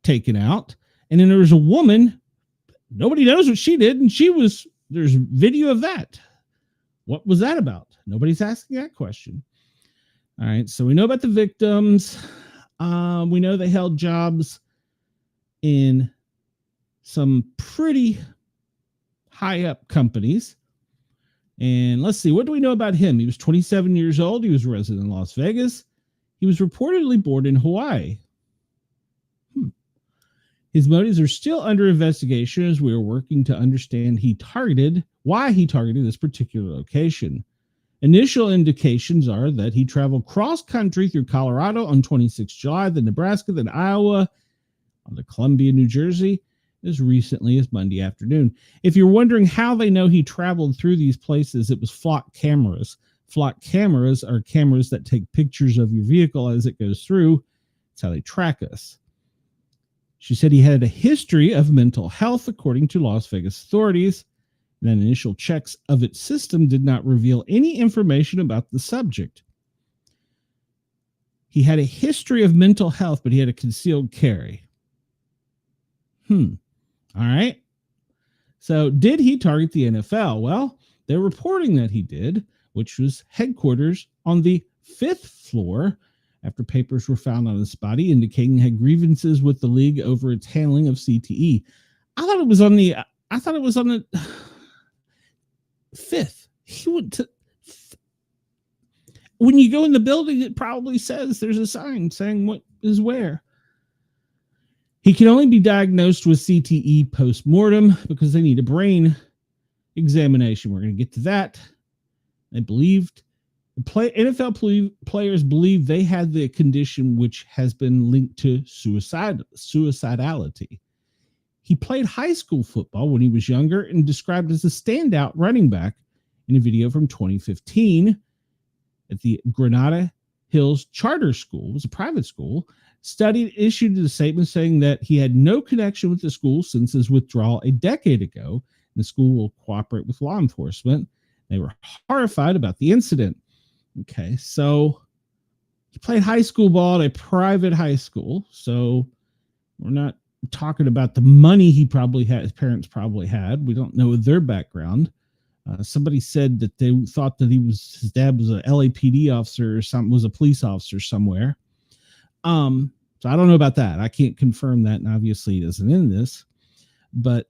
taken out. And then there was a woman, nobody knows what she did, and there's video of that. What was that about? Nobody's asking that question. All right, so we know about the victims. We know they held jobs in some pretty high up companies. And let's see, what do we know about him? He was 27 years old. He was a resident in Las Vegas. He was reportedly born in Hawaii. His motives are still under investigation as we are working to understand why he targeted this particular location. Initial indications are that he traveled cross-country through Colorado on 26 July, then Nebraska, then Iowa, on to Columbia, New Jersey, as recently as Monday afternoon. If you're wondering how they know he traveled through these places, it was flock cameras. Flock cameras are cameras that take pictures of your vehicle as it goes through. That's how they track us. She said he had a history of mental health, according to Las Vegas authorities. And then initial checks of its system did not reveal any information about the subject. He had a history of mental health, but he had a concealed carry. All right. So did he target the NFL? Well, they're reporting that he did, which was headquarters on the 5th floor, after papers were found on his body indicating he had grievances with the league over its handling of CTE. I thought it was on the 5th. He went to. When you go in the building, it probably says there's a sign saying what is where. He can only be diagnosed with CTE post-mortem because they need a brain examination. We're going to get to that. They believed NFL players believe they had the condition which has been linked to suicidality. He played high school football when he was younger and described as a standout running back in a video from 2015 at the Granada Hills Charter School. It was a private school. Issued a statement saying that he had no connection with the school since his withdrawal a decade ago. And the school will cooperate with law enforcement. They were horrified about the incident. Okay, so he played high school ball at a private high school. So we're not talking about the money he probably had, his parents probably had. We don't know their background. Somebody said that they thought that his dad was a LAPD officer or something, was a police officer somewhere. So I don't know about that. I can't confirm that, and obviously it isn't in this. But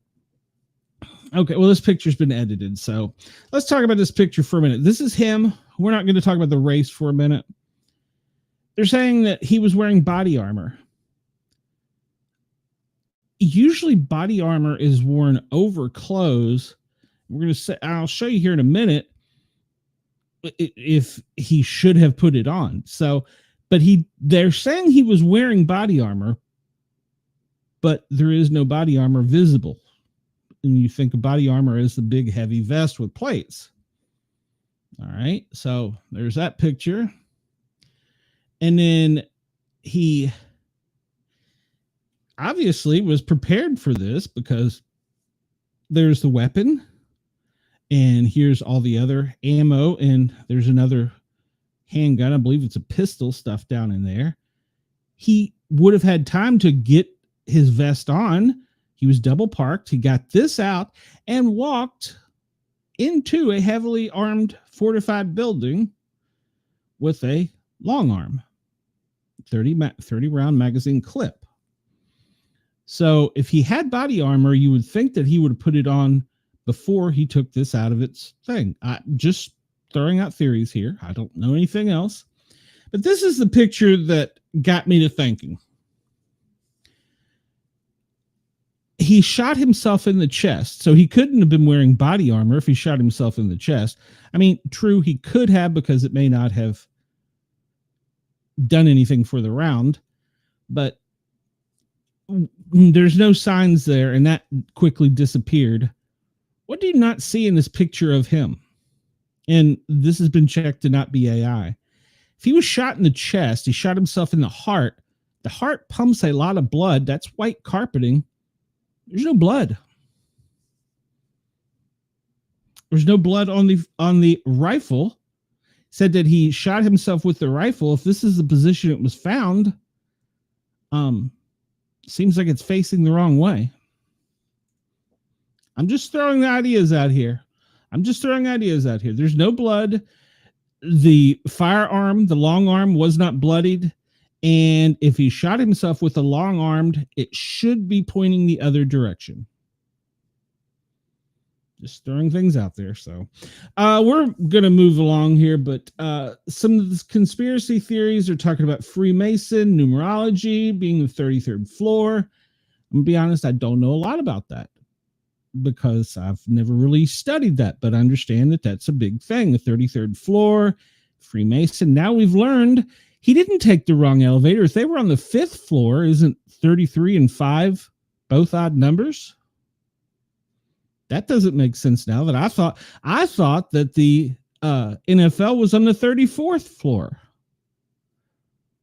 okay, well, this picture's been edited, so let's talk about this picture for a minute. This is him. We're not going to talk about the race for a minute. They're saying that he was wearing body armor. Usually body armor is worn over clothes. We're going to say, I'll show you here in a minute if he should have put it on. So, but they're saying he was wearing body armor, but there is no body armor visible. And you think of body armor as the big heavy vest with plates. All right. So there's that picture. And then he obviously was prepared for this because there's the weapon and here's all the other ammo, and there's another handgun. I believe it's a pistol stuff down in there. He would have had time to get his vest on. He was double parked. He got this out and walked into a heavily armed fortified building with a long arm 30 round magazine clip. So if he had body armor, you would think that he would have put it on before he took this out of its thing. Just throwing out theories here. I don't know anything else. But this is the picture that got me to thinking. He shot himself in the chest, so he couldn't have been wearing body armor if he shot himself in the chest. I mean, true, he could have, because it may not have done anything for the round, but there's no signs there, and that quickly disappeared. What do you not see in this picture of him? And this has been checked to not be AI. If he was shot in the chest, he shot himself in the heart. The heart pumps a lot of blood. That's white carpeting. There's no blood. There's no blood on the rifle. Said that he shot himself with the rifle. If this is the position it was found, seems like it's facing the wrong way. I'm just throwing ideas out here. There's no blood. The firearm, the long arm, was not bloodied. And if he shot himself with a long armed, it should be pointing the other direction. Just throwing things out there. So we're going to move along here, but some of the conspiracy theories are talking about Freemason, numerology, being the 33rd floor. I'm going to be honest, I don't know a lot about that because I've never really studied that, but I understand that that's a big thing. The 33rd floor, Freemason. Now we've learned he didn't take the wrong elevator. If they were on the 5th floor, isn't 33 and 5 both odd numbers? That doesn't make sense now. That I thought that the NFL was on the 34th floor.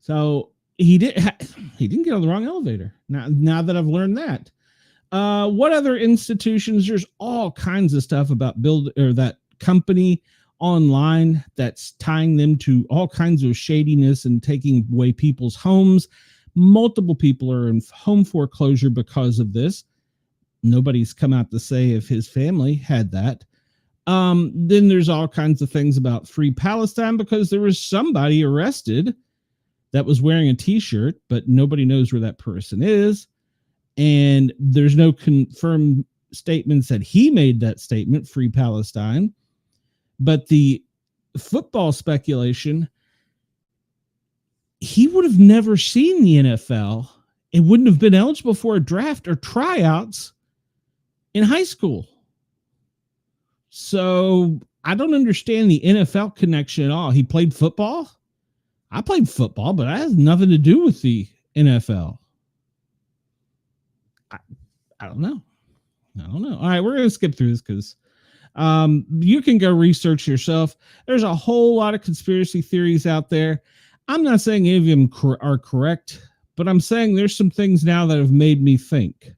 So he didn't get on the wrong elevator. Now that I've learned that. What other institutions? There's all kinds of stuff about that company online that's tying them to all kinds of shadiness and taking away people's homes. Multiple people are in home foreclosure because of this. Nobody's come out to say if his family had that. Then there's all kinds of things about Free Palestine because there was somebody arrested that was wearing a t-shirt, but nobody knows where that person is. And there's no confirmed statements that he made that statement, Free Palestine. But the football speculation, he would have never seen the NFL and wouldn't have been eligible for a draft or tryouts in high school. So I don't understand the NFL connection at all. He played football. I played football, but that has nothing to do with the NFL. I don't know. All right, we're going to skip through this because you can go research yourself. There's a whole lot of conspiracy theories out there. I'm not saying any of them are correct, but I'm saying there's some things now that have made me think.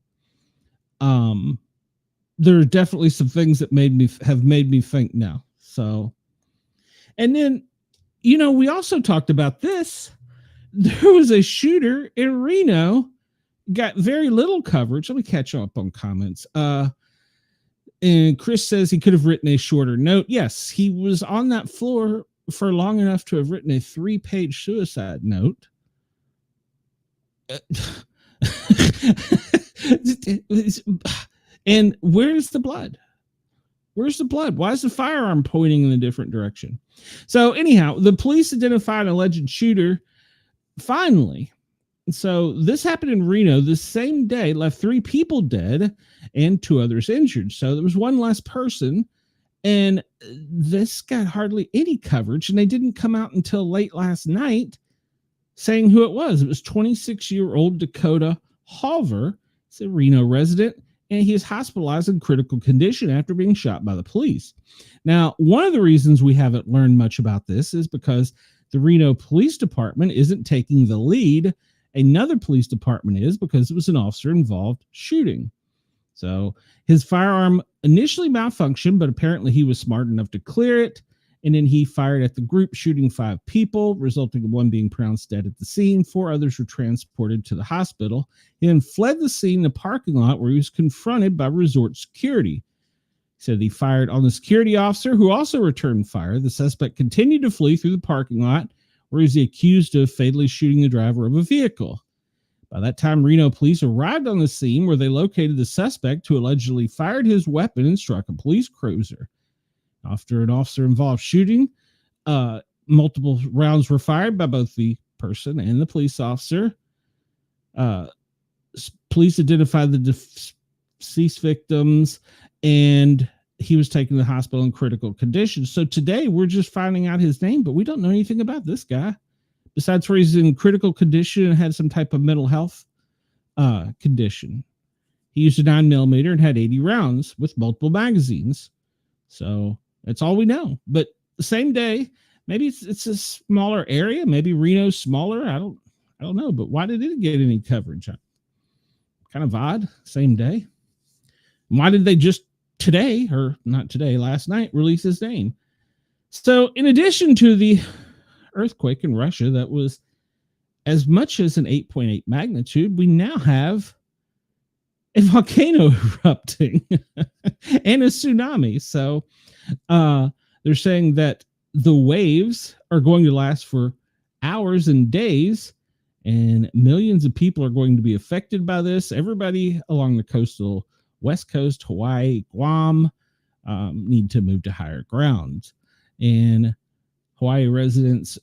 There are definitely some things that have made me think now. So, and then, we also talked about this. There was a shooter in Reno, got very little coverage. Let me catch up on comments. And Chris says he could have written a shorter note. Yes, he was on that floor for long enough to have written a 3-page suicide note. And where's the blood? Where's the blood? Why is the firearm pointing in a different direction? So anyhow, the police identified an alleged shooter finally. So this happened in Reno the same day, left 3 people dead and 2 others injured. So there was one less person, and this got hardly any coverage, and they didn't come out until late last night saying who it was. It was 26-year-old Dakota Halver. He's a Reno resident, and he is hospitalized in critical condition after being shot by the police. Now, one of the reasons we haven't learned much about this is because the Reno Police Department isn't taking the lead. Another police department is, because it was an officer-involved shooting. So his firearm initially malfunctioned, but apparently he was smart enough to clear it. And then he fired at the group, shooting 5 people, resulting in 1 being pronounced dead at the scene. 4 others were transported to the hospital. He then fled the scene in the parking lot where he was confronted by resort security. He said he fired on the security officer, who also returned fire. The suspect continued to flee through the parking lot, where he was accused of fatally shooting the driver of a vehicle. By that time, Reno police arrived on the scene, where they located the suspect, who allegedly fired his weapon and struck a police cruiser. After an officer-involved shooting, multiple rounds were fired by both the person and the police officer. Police identified the deceased victims, and he was taken to the hospital in critical condition. So today, we're just finding out his name, but we don't know anything about this guy. besides where he's in critical condition and had some type of mental health condition. He used a 9mm and had 80 rounds with multiple magazines. So that's all we know. But the same day, maybe it's a smaller area. Maybe Reno's smaller. I don't know. But why did it get any coverage? Kind of odd. Same day. Why did they just today, or not today, last night, release his name? So in addition to the earthquake in Russia that was as much as an 8.8 magnitude, we now have a volcano erupting and a tsunami. So they're saying that the waves are going to last for hours and days, and millions of people are going to be affected by this. Everybody along the coastal West Coast, Hawaii, Guam, need to move to higher ground. And Hawaii residents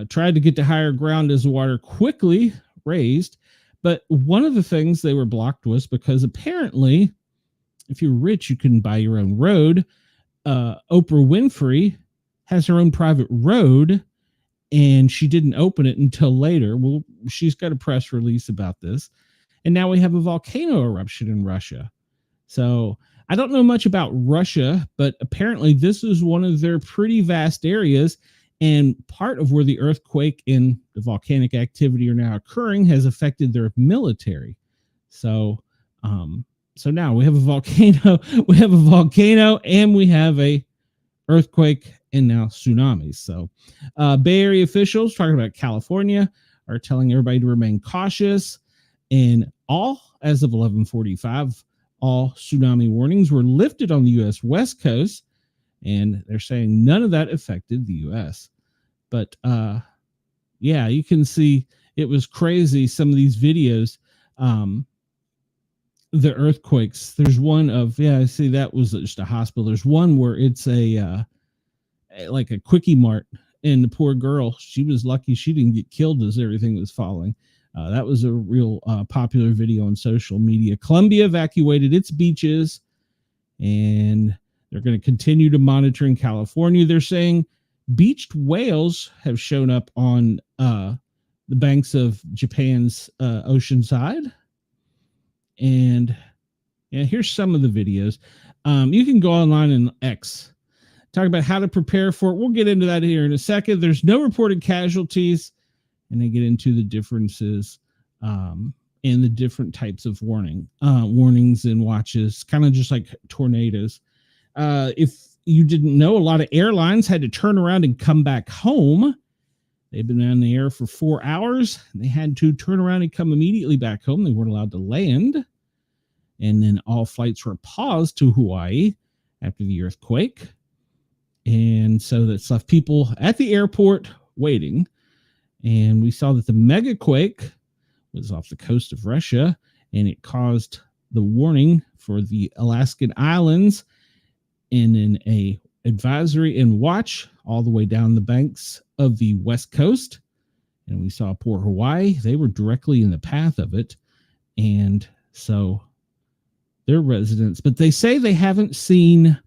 tried to get to higher ground as the water quickly raised. But one of the things they were blocked was because apparently, if you're rich, you can buy your own road. Oprah Winfrey has her own private road, and she didn't open it until later. Well, she's got a press release about this. And now we have a volcano eruption in Russia. So I don't know much about Russia, but apparently this is one of their pretty vast areas. And part of where the earthquake and the volcanic activity are now occurring has affected their military. So, so now we have a volcano, and we have a earthquake and now tsunamis. So, Bay Area officials talking about California are telling everybody to remain cautious. And as of 11:45, all tsunami warnings were lifted on the U.S. West Coast. And they're saying none of that affected the U.S. But, yeah, you can see it was crazy. Some of these videos, the earthquakes, there's one of, I see that was just a hospital. There's one where it's like a quickie mart, and the poor girl, she was lucky she didn't get killed as everything was falling. That was a real popular video on social media. Colombia evacuated its beaches, and they're going to continue to monitor in California. They're saying beached whales have shown up on the banks of Japan's ocean side. And here's some of the videos. You can go online and X, talk about how to prepare for it. We'll get into that here in a second. There's no reported casualties, and they get into the differences and the different types of warnings and watches, kind of just like tornadoes. If you didn't know, a lot of airlines had to turn around and come back home. They've been on the air for 4 hours. They had to turn around and come immediately back home. They weren't allowed to land. And then all flights were paused to Hawaii after the earthquake. And so that's left people at the airport waiting. And we saw that the megaquake was off the coast of Russia, and it caused the warning for the Alaskan islands, and then a advisory and watch all the way down the banks of the West Coast. And we saw poor Hawaii. They were directly in the path of it. And so their residents, but they say they haven't seen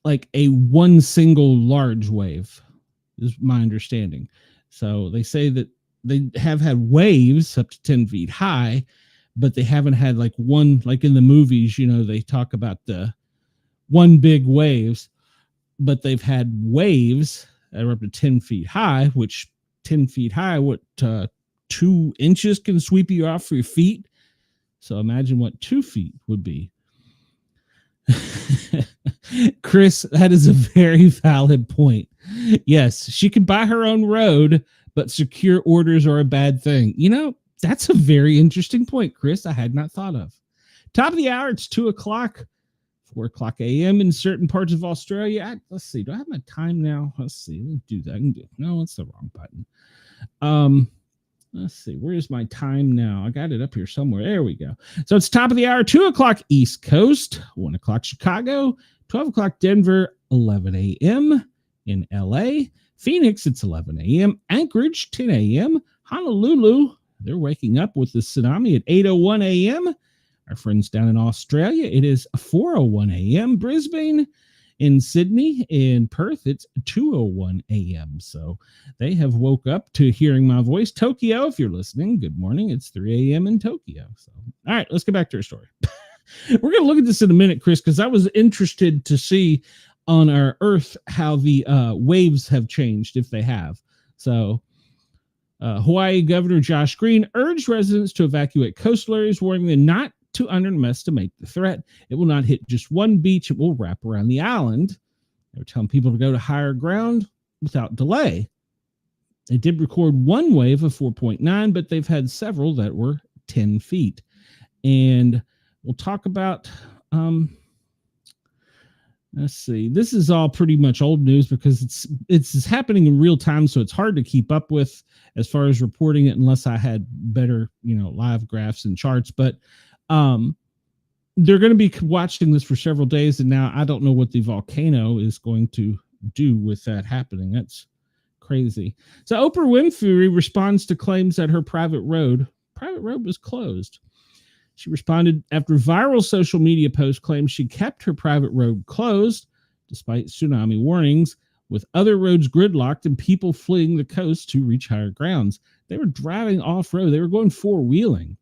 like a one single large wave, is my understanding. So they say that they have had waves up to 10 feet high, but they haven't had like one, like in the movies, they talk about the one big waves, but they've had waves that are up to 10 feet high, which 10 feet high, 2 inches can sweep you off your feet. So imagine what 2 feet would be. Chris, that is a very valid point. Yes, she could buy her own road, but secure orders are a bad thing. That's a very interesting point, Chris. I had not thought of. Top of the hour, it's 2:00, 4:00 a.m. in certain parts of Australia. Let's see. Do I have my time now? Let's see. Let me do that. No, it's the wrong button. Let's see. Where's my time now? I got it up here somewhere. There we go. So it's top of the hour, 2:00 East Coast, 1:00 Chicago, 12:00 Denver, 11 a.m. in LA. Phoenix, it's 11 a.m. Anchorage, 10 a.m. Honolulu, they're waking up with the tsunami at 8:01 a.m. Our friends down in Australia, it is 4:01 a.m. Brisbane, In Sydney and Perth, it's 2:01 a.m. So they have woke up to hearing my voice. Tokyo, if you're listening, good morning. It's 3 a.m. in Tokyo. So, all right, let's get back to our story. We're going to look at this in a minute, Chris, because I was interested to see on our Earth how the waves have changed, if they have. So, Hawaii Governor Josh Green urged residents to evacuate coastal areas, warning them not to underestimate the threat. It will not hit just one beach. It will wrap around the island. They were telling people to go to higher ground without delay. They did record one wave of 4.9, but they've had several that were 10 feet. And we'll talk about, let's see, this is all pretty much old news because it's happening in real time, so it's hard to keep up with as far as reporting it unless I had better, live graphs and charts. But they're going to be watching this for several days, and now I don't know what the volcano is going to do with that happening. That's crazy. So Oprah Winfrey responds to claims that her private road was closed. She responded after viral social media post claimed she kept her private road closed despite tsunami warnings, with other roads gridlocked and people fleeing the coast to reach higher grounds. They were driving off-road. They were going four-wheeling.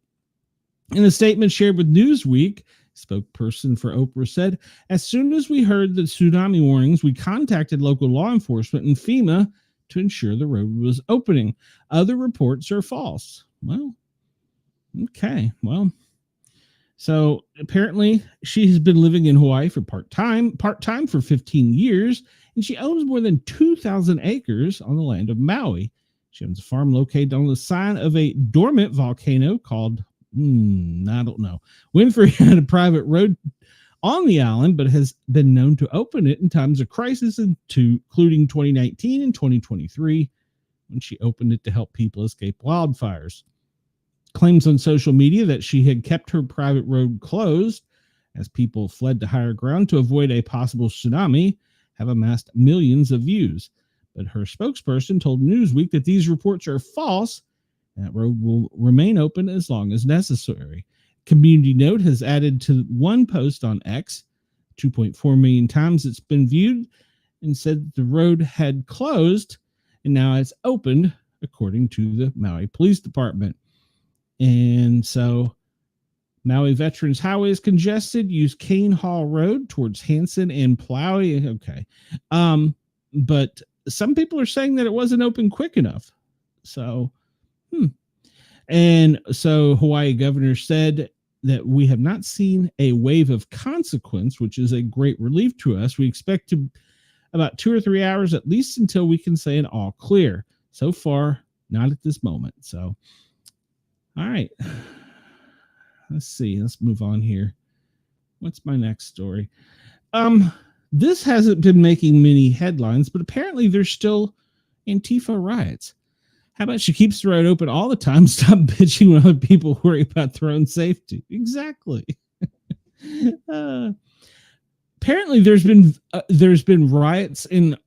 In a statement shared with Newsweek, spokesperson for Oprah said, "As soon as we heard the tsunami warnings, we contacted local law enforcement and FEMA to ensure the road was opening. Other reports are false." Well, okay. Well, so apparently she has been living in Hawaii for part-time for 15 years, and she owns more than 2,000 acres on the land of Maui. She owns a farm located on the side of a dormant volcano called I don't know. Winfrey had a private road on the island, but has been known to open it in times of crisis, including 2019 and 2023, when she opened it to help people escape wildfires. Claims on social media that she had kept her private road closed as people fled to higher ground to avoid a possible tsunami have amassed millions of views. But her spokesperson told Newsweek that these reports are false. That road will remain open as long as necessary. Community Note has added to one post on X, 2.4 million times it's been viewed, and said the road had closed and now it's opened, according to the Maui Police Department. And so Maui Veterans Highway is congested. Use Cane Hall Road towards Hanson and Plowie. Okay. But some people are saying that it wasn't open quick enough. So, And so Hawaii governor said that we have not seen a wave of consequence, which is a great relief to us. We expect to about 2 or 3 hours at least until we can say an all clear. So far, not at this moment. So, all right. Let's see. Let's move on here. What's my next story? This hasn't been making many headlines, but apparently there's still Antifa riots. How about she keeps the road open all the time? Stop bitching when other people worry about their own safety. Exactly. Apparently, there's been riots in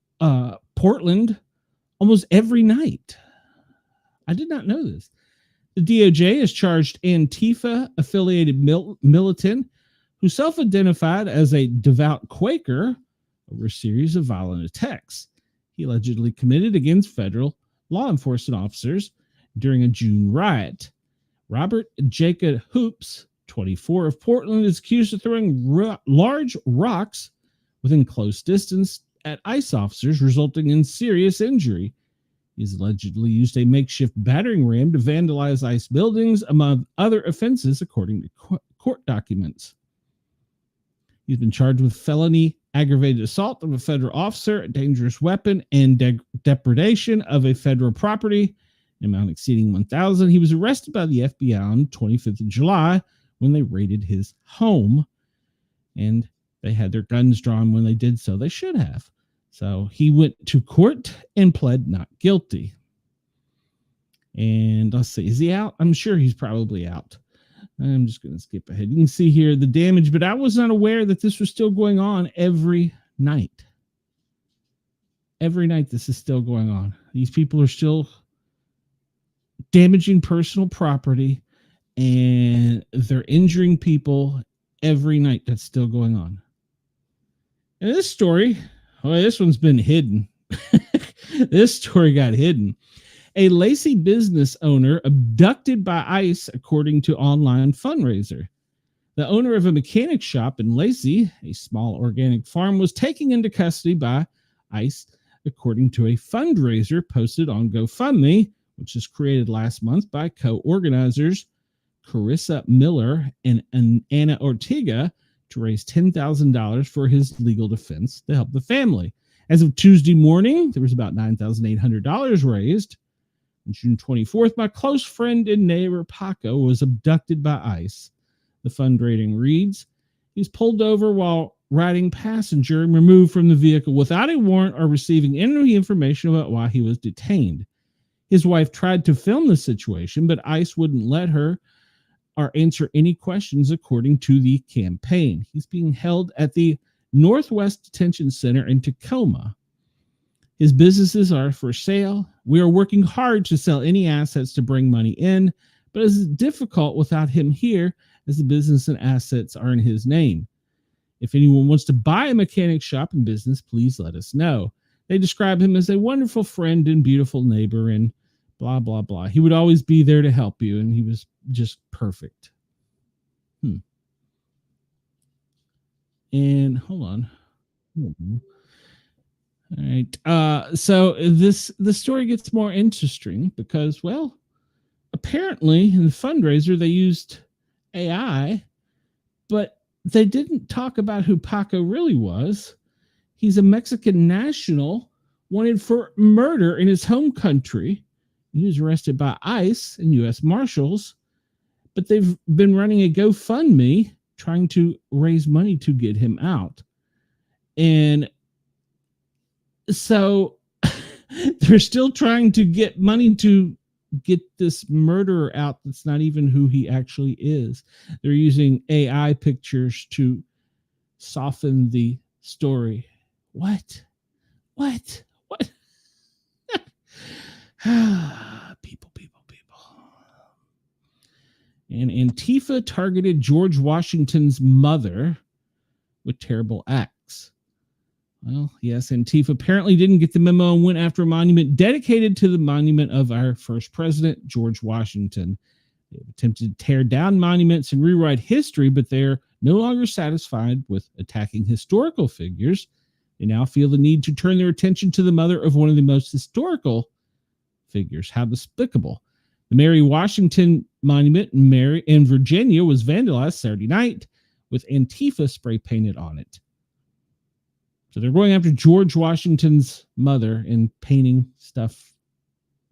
Portland almost every night. I did not know this. The DOJ has charged Antifa-affiliated militant who self-identified as a devout Quaker over a series of violent attacks he allegedly committed against federal law enforcement officers during a June riot. Robert Jacob Hoops, 24, of Portland, is accused of throwing large rocks within close distance at ICE officers, resulting in serious injury. He's allegedly used a makeshift battering ram to vandalize ICE buildings, among other offenses, according to court documents. He's been charged with felony aggravated assault of a federal officer, a dangerous weapon, and depredation of a federal property, an amount exceeding $1,000. He was arrested by the FBI on 25th of July when they raided his home, and they had their guns drawn when they did so. They should have. So he went to court and pled not guilty. And let's see, is he out? I'm sure he's probably out. I'm just going to skip ahead. You can see here the damage, but I was not aware that this was still going on every night. Every night this is still going on. These people are still damaging personal property, and they're injuring people every night. That's still going on. And this story, this one's been hidden. This story got hidden. A Lacey business owner abducted by ICE, according to online fundraiser. The owner of a mechanic shop in Lacey, a small organic farm, was taken into custody by ICE, according to a fundraiser posted on GoFundMe, which was created last month by co-organizers Carissa Miller and Anna Ortega to raise $10,000 for his legal defense to help the family. As of Tuesday morning, there was about $9,800 raised. On June 24th, my close friend and neighbor Paco was abducted by ICE. The fundraising reads, he was pulled over while riding passenger and removed from the vehicle without a warrant or receiving any information about why he was detained. His wife tried to film the situation, but ICE wouldn't let her or answer any questions, according to the campaign. He's being held at the Northwest Detention Center in Tacoma. His businesses are for sale. We are working hard to sell any assets to bring money in, but it's difficult without him here, as the business and assets are in his name. If anyone wants to buy a mechanic shop and business, please let us know. They describe him as a wonderful friend and beautiful neighbor and blah, blah, blah. He would always be there to help you, and he was just perfect. And hold on. All right. So the story gets more interesting because, well, apparently in the fundraiser they used AI, but they didn't talk about who Paco really was. He's a Mexican national wanted for murder in his home country. He was arrested by ICE and U.S. Marshals, but they've been running a GoFundMe trying to raise money to get him out. And so they're still trying to get money to get this murderer out that's not even who he actually is. They're using AI pictures to soften the story. What? People. And Antifa targeted George Washington's mother with terrible acts. Well, yes, Antifa apparently didn't get the memo and went after a monument dedicated to the monument of our first president, George Washington. They've attempted to tear down monuments and rewrite history, but they're no longer satisfied with attacking historical figures. They now feel the need to turn their attention to the mother of one of the most historical figures. How despicable. The Mary Washington Monument in Virginia was vandalized Saturday night with Antifa spray painted on it. So they're going after George Washington's mother and painting stuff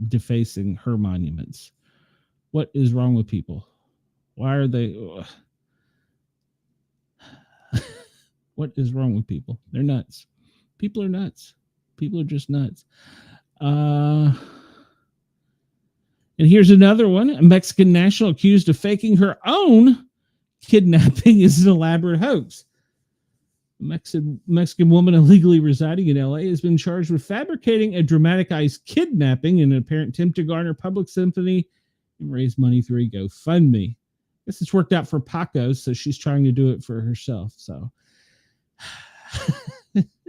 defacing her monuments. What is wrong with people? Why are they... What is wrong with people? They're nuts. People are nuts. People are just nuts. And here's another one. A Mexican national accused of faking her own kidnapping is an elaborate hoax. A Mexican woman illegally residing in LA has been charged with fabricating a dramatized kidnapping in an apparent attempt to garner public sympathy and raise money through a GoFundMe. I guess it's worked out for Paco, so she's trying to do it for herself. So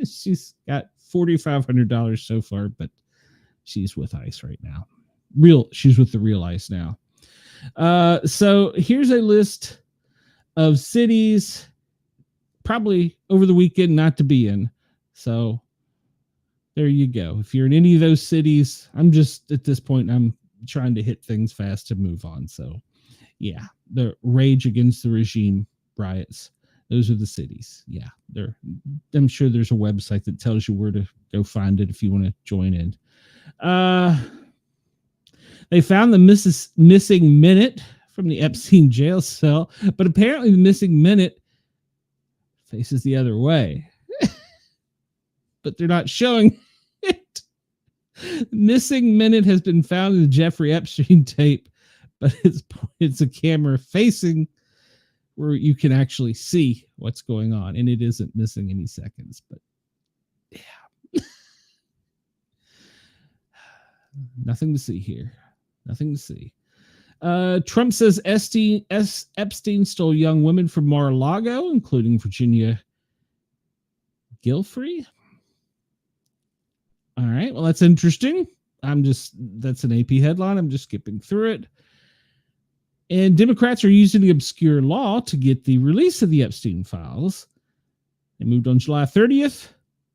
she's got $4,500 so far, but she's with ICE right now. She's with the real ICE now. So here's a list of cities probably over the weekend not to be in. So there you go. If you're in any of those cities, I'm just at this point, I'm trying to hit things fast to move on. So yeah, the Rage Against the Regime riots. Those are the cities. Yeah, I'm sure there's a website that tells you where to go find it if you want to join in. They found the missing minute from the Epstein jail cell, but apparently the missing minute faces the other way. But they're not showing it. Missing minute has been found in the Jeffrey Epstein tape, but it's a camera facing where you can actually see what's going on, and it isn't missing any seconds. But yeah, nothing to see here. Nothing to see. Trump says Epstein stole young women from Mar-a-Lago, including Virginia Guilfrey. All right. Well, that's interesting. That's an AP headline. I'm just skipping through it. And Democrats are using the obscure law to get the release of the Epstein files. They moved on July 30th,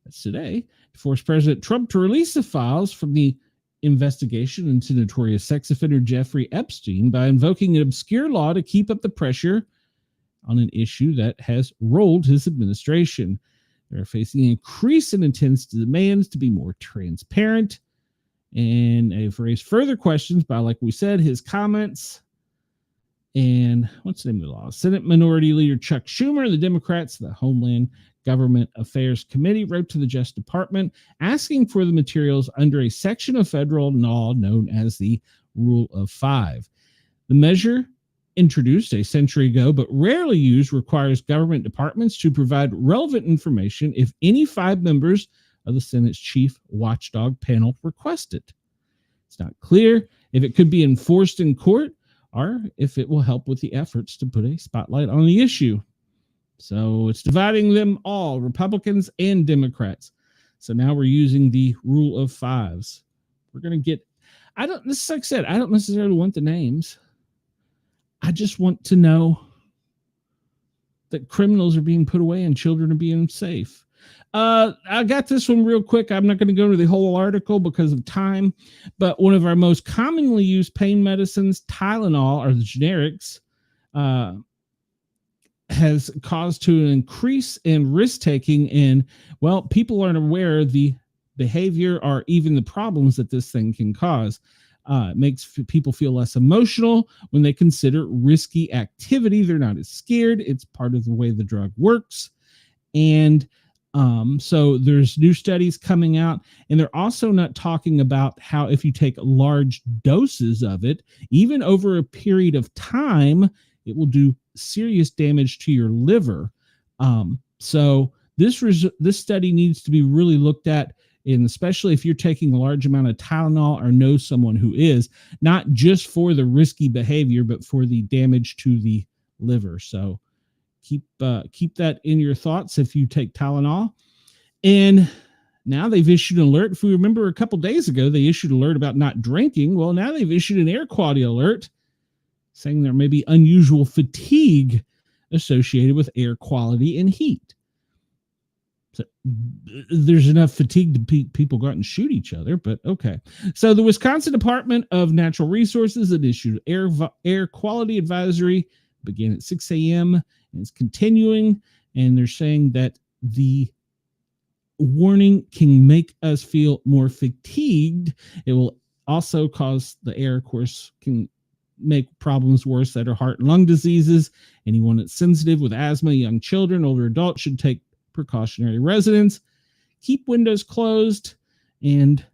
that's today, to force President Trump to release the files from the investigation into notorious sex offender Jeffrey Epstein by invoking an obscure law to keep up the pressure on an issue that has rolled his administration. They're facing an increase in intense demands to be more transparent. And they've raised further questions by, like we said, his comments. And what's the name of the law? Senate Minority Leader Chuck Schumer, the Democrats, the Homeland Government Affairs Committee, wrote to the Justice Department asking for the materials under a section of federal law known as the Rule of Five. The measure, introduced a century ago but rarely used, requires government departments to provide relevant information if any 5 members of the Senate's chief watchdog panel request it. It's not clear if it could be enforced in court or if it will help with the efforts to put a spotlight on the issue. So it's dividing them all, Republicans and Democrats. So now we're using the rule of fives. We're going to get, this is like I said, I don't necessarily want the names. I just want to know that criminals are being put away and children are being safe. I got this one real quick. I'm not going to go into the whole article because of time, but one of our most commonly used pain medicines, Tylenol, or the generics, has caused to an increase in risk-taking. And, well, people aren't aware of the behavior or even the problems that this thing can cause. It makes people feel less emotional when they consider risky activity. They're not as scared. It's part of the way the drug works. And so there's new studies coming out, and they're also not talking about how if you take large doses of it, even over a period of time, it will do serious damage to your liver. So this study needs to be really looked at, and especially if you're taking a large amount of Tylenol or know someone who is, not just for the risky behavior, but for the damage to the liver. So keep that in your thoughts if you take Tylenol. And now they've issued an alert. If we remember a couple days ago, they issued an alert about not drinking. Well, now they've issued an air quality alert saying there may be unusual fatigue associated with air quality and heat. So there's enough fatigue to people go out and shoot each other, but okay. So the Wisconsin Department of Natural Resources had issued air quality advisory, began at 6 a.m. and it's continuing. And they're saying that the warning can make us feel more fatigued. It will also cause the air, of course, can make problems worse that are heart and lung diseases. Anyone that's sensitive with asthma, young children, older adults should take precautionary residence, keep windows closed, and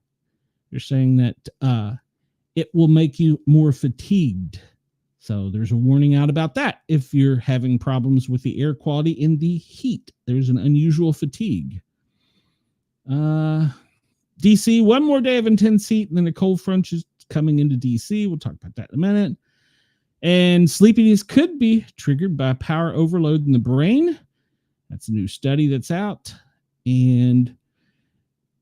they're saying that it will make you more fatigued. So there's a warning out about that. If you're having problems with the air quality in the heat, there's an unusual fatigue. DC, one more day of intense heat, and then a cold front is coming into DC. We'll talk about that in a minute. And sleepiness could be triggered by power overload in the brain. That's a new study that's out. And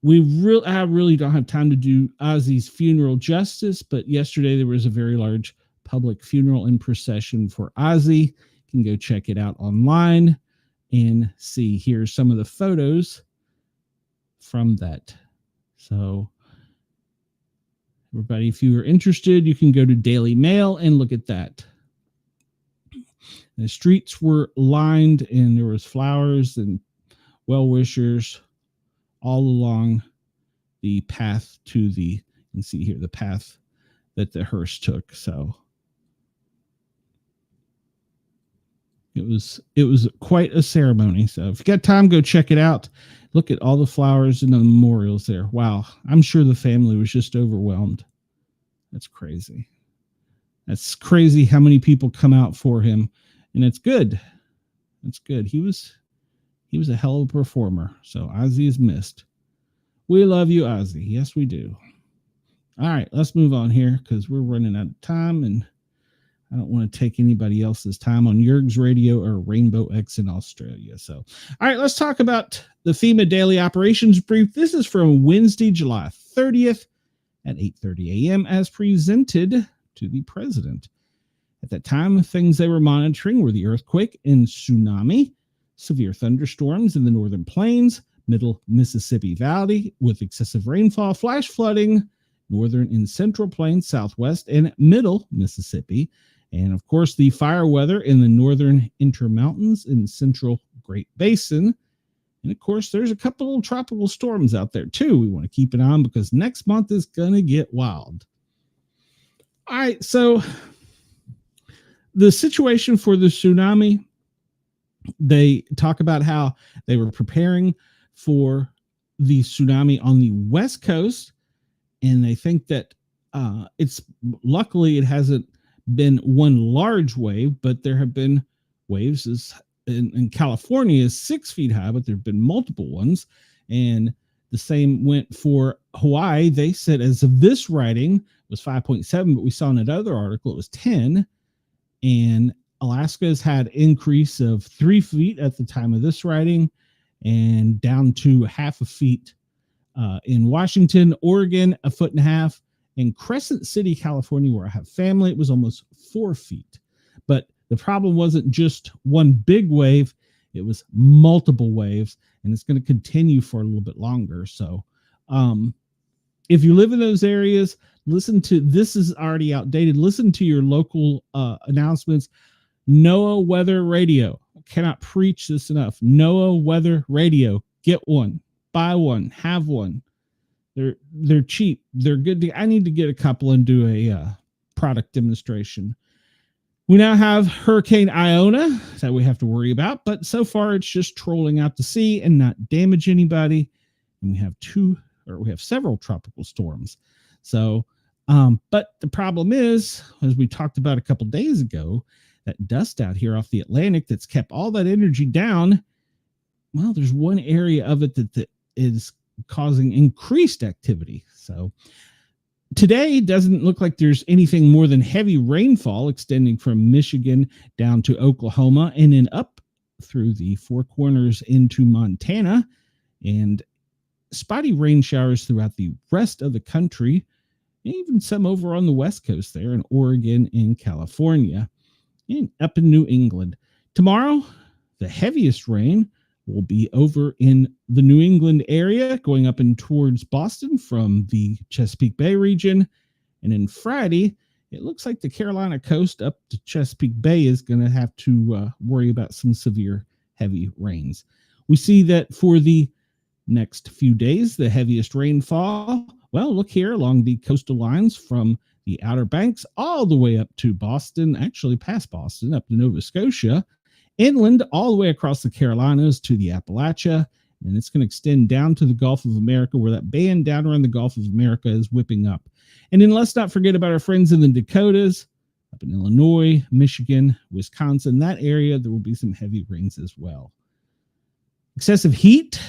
I really don't have time to do Ozzy's funeral justice, but yesterday there was a very large public funeral and procession for Ozzy. You can go check it out online and see. Here's some of the photos from that. So everybody, if you are interested, you can go to Daily Mail and look at that. The streets were lined and there was flowers and well-wishers all along the path to you can see here the path that the hearse took. So it was quite a ceremony. So if you got time, go check it out. Look at all the flowers and the memorials there. Wow. I'm sure the family was just overwhelmed. That's crazy. That's crazy how many people come out for him. And it's good. It's good. He was a hell of a performer. So Ozzy is missed. We love you, Ozzy. Yes, we do. All right, let's move on here because we're running out of time. And I don't want to take anybody else's time on Yerg's Radio or Rainbow X in Australia. So, all right, let's talk about the FEMA Daily Operations Brief. This is from Wednesday, July 30th at 8:30 a.m. as presented to the president. At that time, things they were monitoring were the earthquake and tsunami, severe thunderstorms in the northern plains, middle Mississippi Valley with excessive rainfall, flash flooding, northern and central plains, southwest and middle Mississippi, and of course the fire weather in the northern intermountains and central Great Basin. And of course, there's a couple of tropical storms out there too we want to keep an eye on because next month is going to get wild. All right, so the situation for the tsunami, they talk about how they were preparing for the tsunami on the West Coast, and they think that luckily it hasn't been one large wave, but there have been waves in California is 6 feet high, but there have been multiple ones, and the same went for Hawaii. They said as of this writing was 5.7, but we saw in another article it was 10. And Alaska has had increase of 3 feet at the time of this writing and down to half a feet in Washington, Oregon, 1.5 feet. In Crescent City, California, where I have family, it was almost 4 feet. But the problem wasn't just one big wave. It was multiple waves, and it's going to continue for a little bit longer. So if you live in those areas, listen to, this is already outdated. Listen to your local announcements. NOAA Weather Radio. I cannot preach this enough. NOAA Weather Radio. Get one. Buy one. Have one. They're cheap. They're good. I need to get a couple and do a product demonstration. We now have Hurricane Iona that we have to worry about, but so far it's just trolling out to sea and not damage anybody. And we have several tropical storms. So, but the problem is, as we talked about a couple days ago, that dust out here off the Atlantic that's kept all that energy down. Well, there's one area of it that is causing increased activity. So today doesn't look like there's anything more than heavy rainfall extending from Michigan down to Oklahoma and then up through the Four Corners into Montana, and spotty rain showers throughout the rest of the country, even some over on the West Coast there in Oregon and California and up in New England. Tomorrow, the heaviest rain will be over in the New England area, going up and towards Boston from the Chesapeake Bay region. And then Friday, it looks like the Carolina coast up to Chesapeake Bay is going to have to worry about some severe heavy rains. We see that for the next few days, the heaviest rainfall, well, look here along the coastal lines from the Outer Banks all the way up to Boston, actually past Boston, up to Nova Scotia, inland all the way across the Carolinas to the Appalachia, and it's going to extend down to the Gulf of America, where that band down around the Gulf of America is whipping up. And then let's not forget about our friends in the Dakotas, up in Illinois, Michigan, Wisconsin, that area, there will be some heavy rains as well. Excessive heat.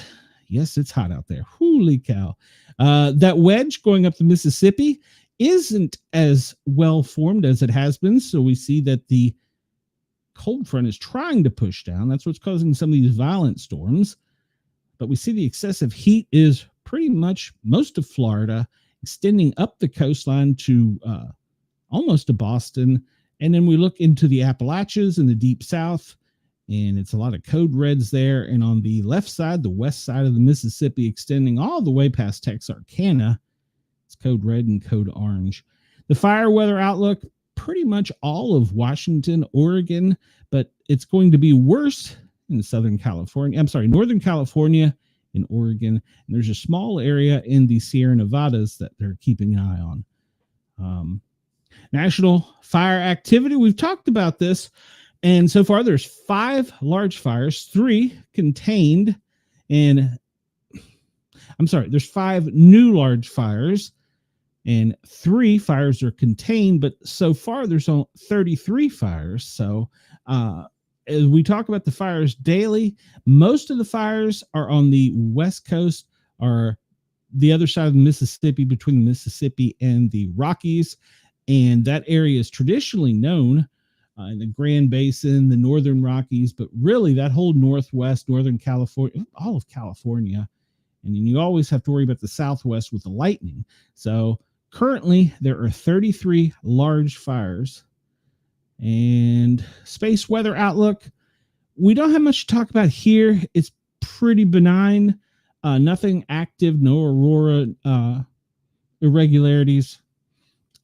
Yes, it's hot out there. Holy cow. That wedge going up the Mississippi isn't as well formed as it has been. So we see that the cold front is trying to push down. That's what's causing some of these violent storms. But we see the excessive heat is pretty much most of Florida, extending up the coastline to almost to Boston. And then we look into the Appalachians in the deep south, and it's a lot of code reds there. And on the left side, the west side of the Mississippi, extending all the way past Texarkana, it's code red and code orange. The fire weather outlook, pretty much all of Washington, Oregon, but it's going to be worse in Northern California in Oregon. And there's a small area in the Sierra Nevadas that they're keeping an eye on. National fire activity. We've talked about this. And so far, there's 5 large fires, 3 contained, and there's 5 new large fires, and 3 fires are contained, but so far there's only 33 fires. So as we talk about the fires daily, most of the fires are on the West Coast, or the other side of the Mississippi, between the Mississippi and the Rockies. And that area is traditionally known in the Grand Basin, the Northern Rockies, but really that whole Northwest, Northern California, all of California. And then you always have to worry about the Southwest with the lightning. So currently there are 33 large fires. And space weather outlook, we don't have much to talk about here. It's pretty benign. Nothing active, no aurora irregularities.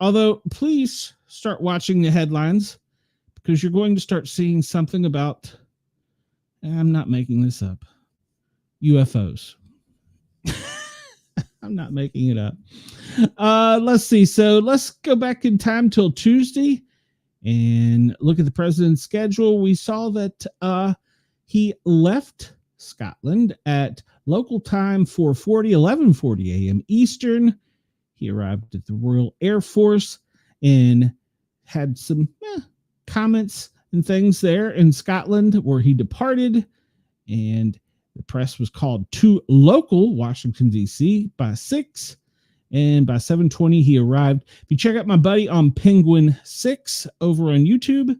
Although, please start watching the headlines because you're going to start seeing something about, I'm not making this up, UFOs. I'm not making it up. Let's see. So let's go back in time till Tuesday and look at the president's schedule. We saw that he left Scotland at local time 11:40 a.m. Eastern. He arrived at the Royal Air Force and had some comments and things there in Scotland where he departed. And the press was called to local Washington, D.C. by 6. And by 7:20, he arrived. If you check out my buddy on Penguin 6 over on YouTube,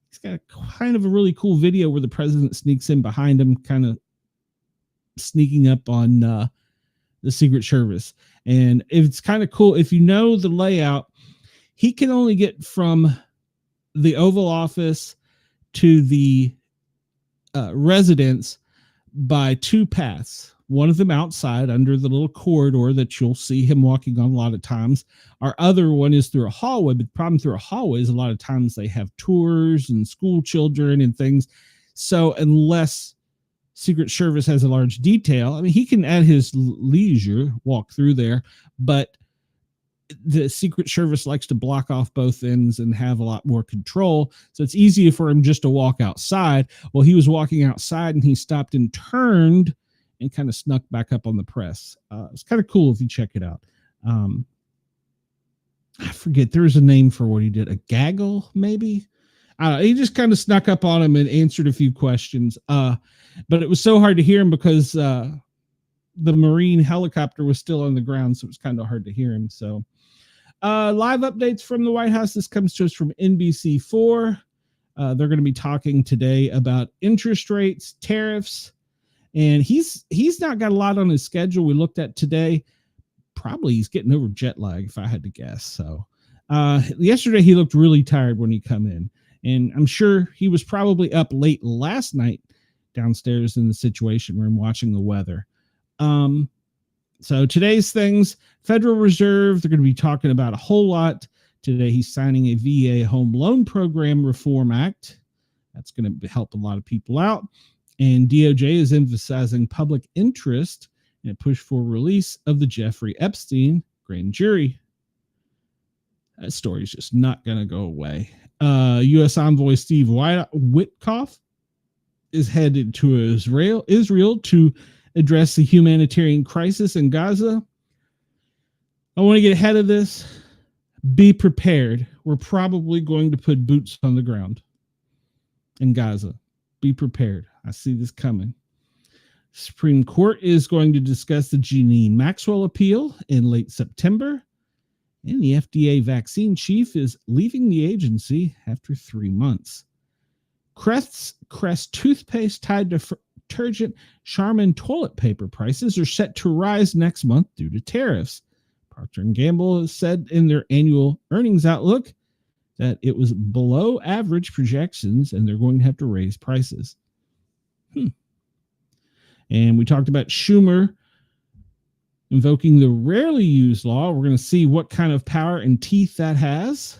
he's got kind of a really cool video where the president sneaks in behind him, kind of sneaking up on the Secret Service. And it's kind of cool. If you know the layout, he can only get from the Oval Office to the residence by 2 paths. One of them outside under the little corridor that you'll see him walking on a lot of times. Our other one is through a hallway, but the problem through a hallway is a lot of times they have tours and school children and things. So unless Secret Service has a large detail, I mean, he can at his leisure walk through there, but the Secret Service likes to block off both ends and have a lot more control. So it's easier for him just to walk outside. Well, he was walking outside and he stopped and turned and kind of snuck back up on the press. It's kind of cool if you check it out. I forget, there's a name for what he did. A gaggle, maybe? He just kind of snuck up on him and answered a few questions. But it was so hard to hear him because the Marine helicopter was still on the ground, so it was kind of hard to hear him. So live updates from the White House. This comes to us from NBC4. They're going to be talking today about interest rates, tariffs, and he's not got a lot on his schedule. We looked at today. Probably he's getting over jet lag, if I had to guess. So yesterday he looked really tired when he come in, and I'm sure he was probably up late last night downstairs in the Situation Room watching the weather. So today's things, Federal Reserve, they're going to be talking about a whole lot. Today he's signing a VA Home Loan Program Reform Act. That's going to help a lot of people out. And DOJ is emphasizing public interest in a push for release of the Jeffrey Epstein grand jury. That story's just not going to go away. U.S. Envoy Steve Witkoff is headed to Israel to address the humanitarian crisis in Gaza. I want to get ahead of this. Be prepared. We're probably going to put boots on the ground in Gaza. Be prepared. I see this coming. Supreme Court is going to discuss the Jeanine Maxwell appeal in late September. And the FDA vaccine chief is leaving the agency after 3 months. Crest toothpaste tied to detergent Charmin toilet paper prices are set to rise next month due to tariffs. Procter & Gamble has said in their annual earnings outlook that it was below average projections and they're going to have to raise prices. And we talked about Schumer invoking the rarely used law. We're going to see what kind of power and teeth that has.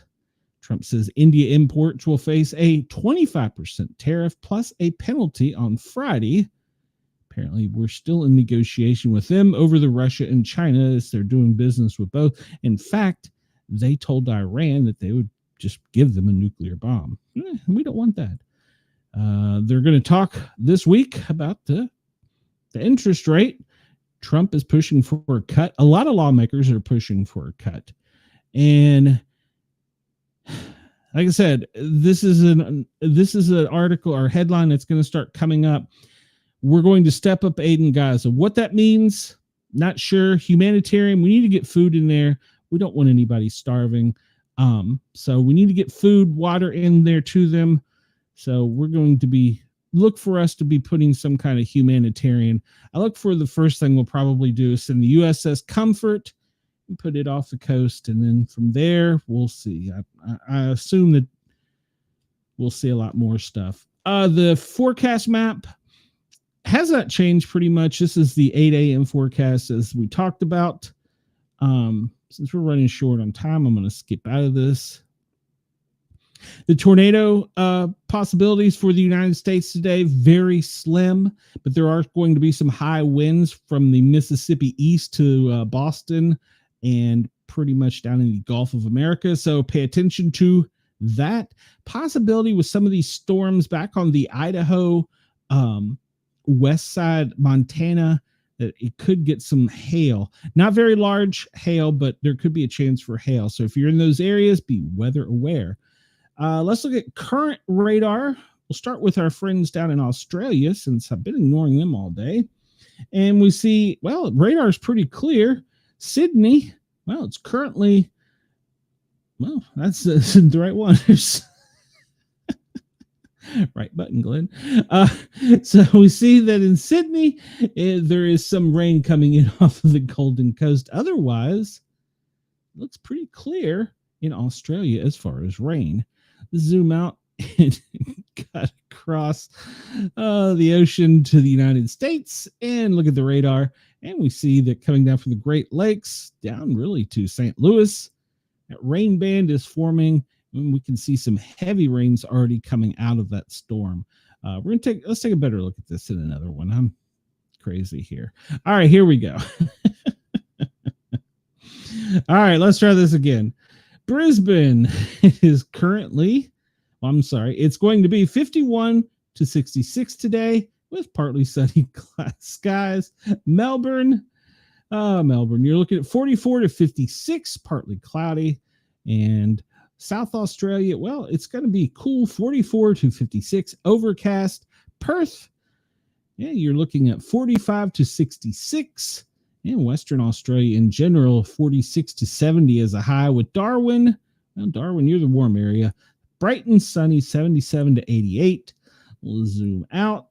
Trump says India imports will face a 25% tariff plus a penalty on Friday. Apparently, we're still in negotiation with them over the Russia and China as they're doing business with both. In fact, they told Iran that they would just give them a nuclear bomb. We don't want that. They're going to talk this week about the interest rate. Trump is pushing for a cut. A lot of lawmakers are pushing for a cut. And like I said, this is an article or headline that's going to start coming up. We're going to step up aid in Gaza. What that means, not sure. Humanitarian, we need to get food in there. We don't want anybody starving. So we need to get food, water in there to them. So we're going to look for us to be putting some kind of humanitarian. I look for the first thing we'll probably do is send the USS Comfort and put it off the coast. And then from there, we'll see. I assume that we'll see a lot more stuff. The forecast map has not changed pretty much. This is the 8 a.m. forecast as we talked about. Since we're running short on time, I'm going to skip out of this. The tornado possibilities for the United States today, very slim, but there are going to be some high winds from the Mississippi east to Boston and pretty much down in the Gulf of America. So pay attention to that possibility with some of these storms back on the Idaho, west side, Montana, that it could get some hail. Not very large hail, but there could be a chance for hail. So if you're in those areas, be weather aware. Let's look at current radar. We'll start with our friends down in Australia, since I've been ignoring them all day. And we see, well, radar is pretty clear. Sydney, well, it's currently, well, that's the right one. Right button, Glenn. So we see that in Sydney, there is some rain coming in off of the Golden Coast. Otherwise, it looks pretty clear in Australia as far as rain. Zoom out and cut across the ocean to the United States and look at the radar. And we see that coming down from the Great Lakes down really to St. Louis, that rain band is forming. And we can see some heavy rains already coming out of that storm. Let's take a better look at this in another one. I'm crazy here. All right, here we go. All right, let's try this again. Brisbane is currently, it's going to be 51 to 66 today with partly sunny skies. Melbourne, you're looking at 44 to 56, partly cloudy. And South Australia, well, it's going to be cool, 44 to 56, overcast. Perth, yeah, you're looking at 45 to 66. And Western Australia in general, 46 to 70 as a high. With Darwin, well, Darwin, you're the warm area. Brighton, sunny, 77 to 88. We'll zoom out.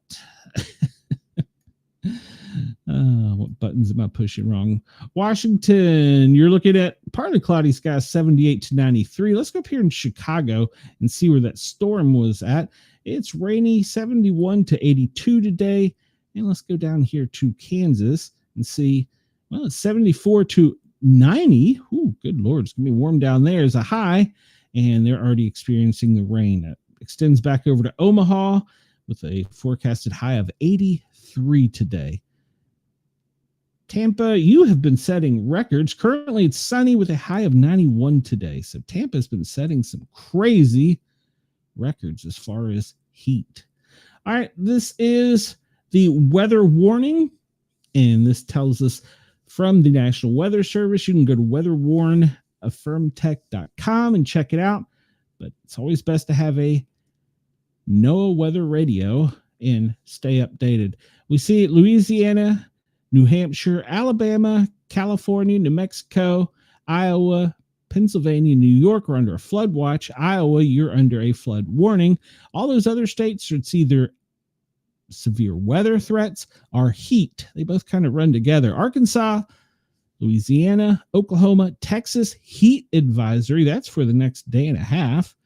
What buttons am I pushing wrong? Washington, you're looking at partly cloudy skies, 78 to 93. Let's go up here in Chicago and see where that storm was at. It's rainy, 71 to 82 today. And let's go down here to Kansas and see, well, it's 74 to 90. Ooh, good Lord. It's going to be warm down there as a high. And they're already experiencing the rain. It extends back over to Omaha with a forecasted high of 83 today. Tampa, you have been setting records. Currently, it's sunny with a high of 91 today. So Tampa's been setting some crazy records as far as heat. All right, this is the weather warning, and this tells us from the National Weather Service. You can go to weatherwarnaffirmtech.com and check it out, but it's always best to have a NOAA weather radio and stay updated. We see Louisiana, New Hampshire, Alabama, California, New Mexico, Iowa, Pennsylvania, New York are under a flood watch. Iowa, you're under a flood warning. All those other states should see their severe weather threats or heat. They both kind of run together. Arkansas, Louisiana, Oklahoma, Texas, heat advisory. That's for the next day and a half.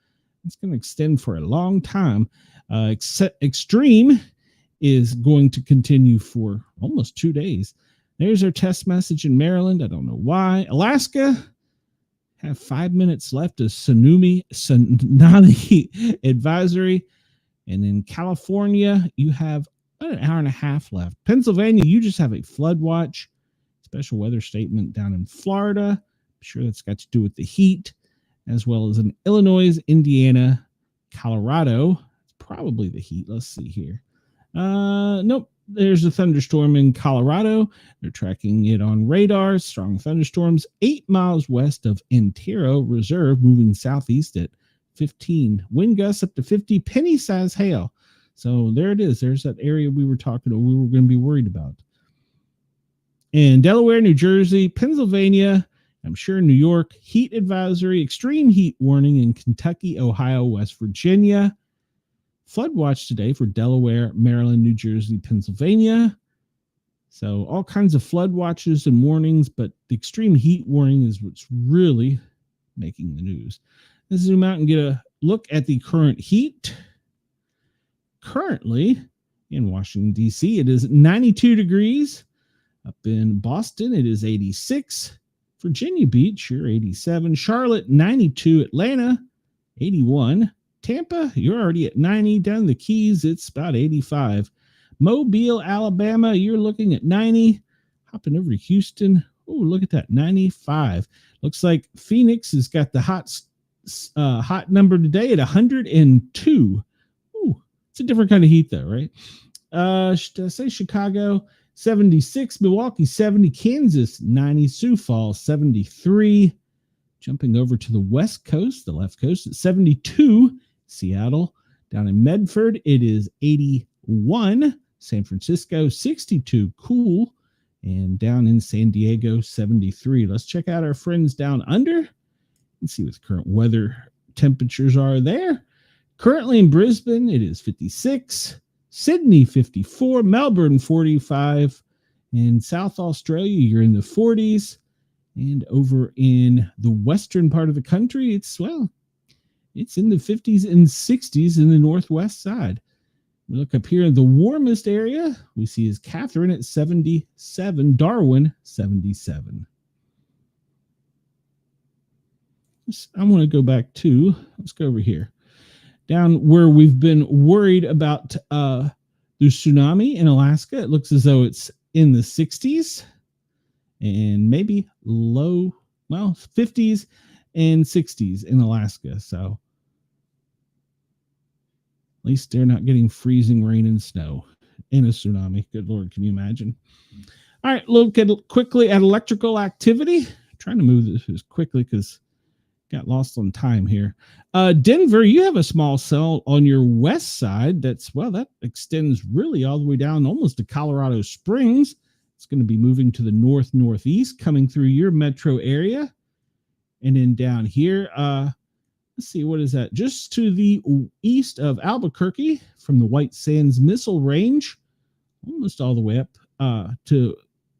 It's going to extend for a long time. Extreme is going to continue for almost 2 days. There's our test message in Maryland. I don't know why. Alaska, have 5 minutes left of tsunami advisory. And in California, you have about an hour and a half left. Pennsylvania, you just have a flood watch. Special weather statement down in Florida. I'm sure that's got to do with the heat, as well as in Illinois, Indiana, Colorado. It's probably the heat. Let's see here. Nope. There's a thunderstorm in Colorado. They're tracking it on radar. Strong thunderstorms 8 miles west of Antero Reserve, moving southeast at 15. Wind gusts up to 50. Penny-sized hail. So there it is. There's that area we were talking about. We were going to be worried about. In Delaware, New Jersey, Pennsylvania, I'm sure New York, heat advisory, extreme heat warning in Kentucky, Ohio, West Virginia. Flood watch today for Delaware, Maryland, New Jersey, Pennsylvania. So all kinds of flood watches and warnings, but the extreme heat warning is what's really making the news. Let's zoom out and get a look at the current heat. Currently in Washington, D.C., it is 92 degrees. Up in Boston, it is 86. Virginia Beach, you're 87. Charlotte, 92. Atlanta, 81. Tampa, you're already at 90. Down the Keys, it's about 85. Mobile, Alabama, you're looking at 90. Hopping over to Houston. Oh, look at that, 95. Looks like Phoenix has got the hot number today at 102. Ooh, it's a different kind of heat though, right? Should I say Chicago, 76. Milwaukee, 70. Kansas, 90. Sioux Falls, 73. Jumping over to the West Coast, the left coast, at 72. Seattle. Down in Medford, it is 81. San Francisco, 62. Cool. And down in San Diego, 73. Let's check out our friends down under and see what the current weather temperatures are there. Currently in Brisbane, it is 56. Sydney, 54. Melbourne, 45. In South Australia, you're in the 40s. And over in the western part of the country, it's in the 50s and 60s in the northwest side. We look up here in the warmest area we see is Catherine at 77, Darwin 77. I want to go back to, let's go over here. Down where we've been worried about the tsunami in Alaska, it looks as though it's in the 60s and maybe low, 50s and 60s in Alaska. So at least they're not getting freezing rain and snow in a tsunami. Good Lord, can you imagine? All right, look quickly at electrical activity. I'm trying to move this as quickly because got lost on time here. Denver, you have a small cell on your west side that extends really all the way down almost to Colorado Springs. It's going to be moving to the northeast, coming through your metro area. And then down here, let's see, what is that? Just to the east of Albuquerque from the White Sands Missile Range, almost all the way up to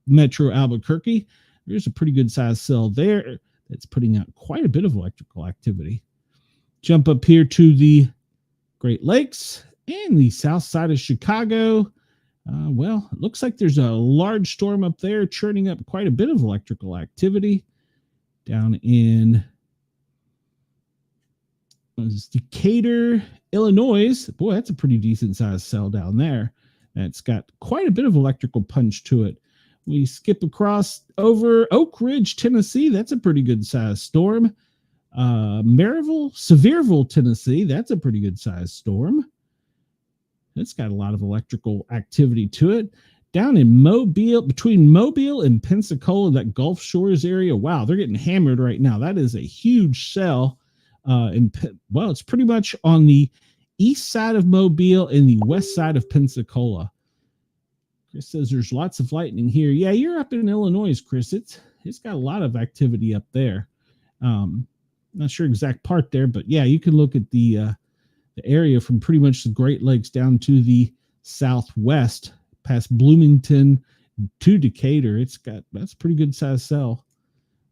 Metro Albuquerque. There's a pretty good sized cell there that's putting out quite a bit of electrical activity. Jump up here to the Great Lakes and the south side of Chicago. It looks like there's a large storm up there churning up quite a bit of electrical activity. Down in Decatur, Illinois. Boy, that's a pretty decent sized cell down there. That's got quite a bit of electrical punch to it. We skip across over Oak Ridge, Tennessee. That's a pretty good sized storm. Maryville, Sevierville, Tennessee. That's a pretty good sized storm. It's got a lot of electrical activity to it. Down in Mobile, between Mobile and Pensacola, that Gulf Shores area. Wow, they're getting hammered right now. That is a huge cell. It's pretty much on the east side of Mobile and the west side of Pensacola. Chris says there's lots of lightning here. Yeah, you're up in Illinois, Chris. It's got a lot of activity up there. Not sure exact part there, but yeah, you can look at the area from pretty much the Great Lakes down to the southwest, past Bloomington to Decatur. That's a pretty good sized cell.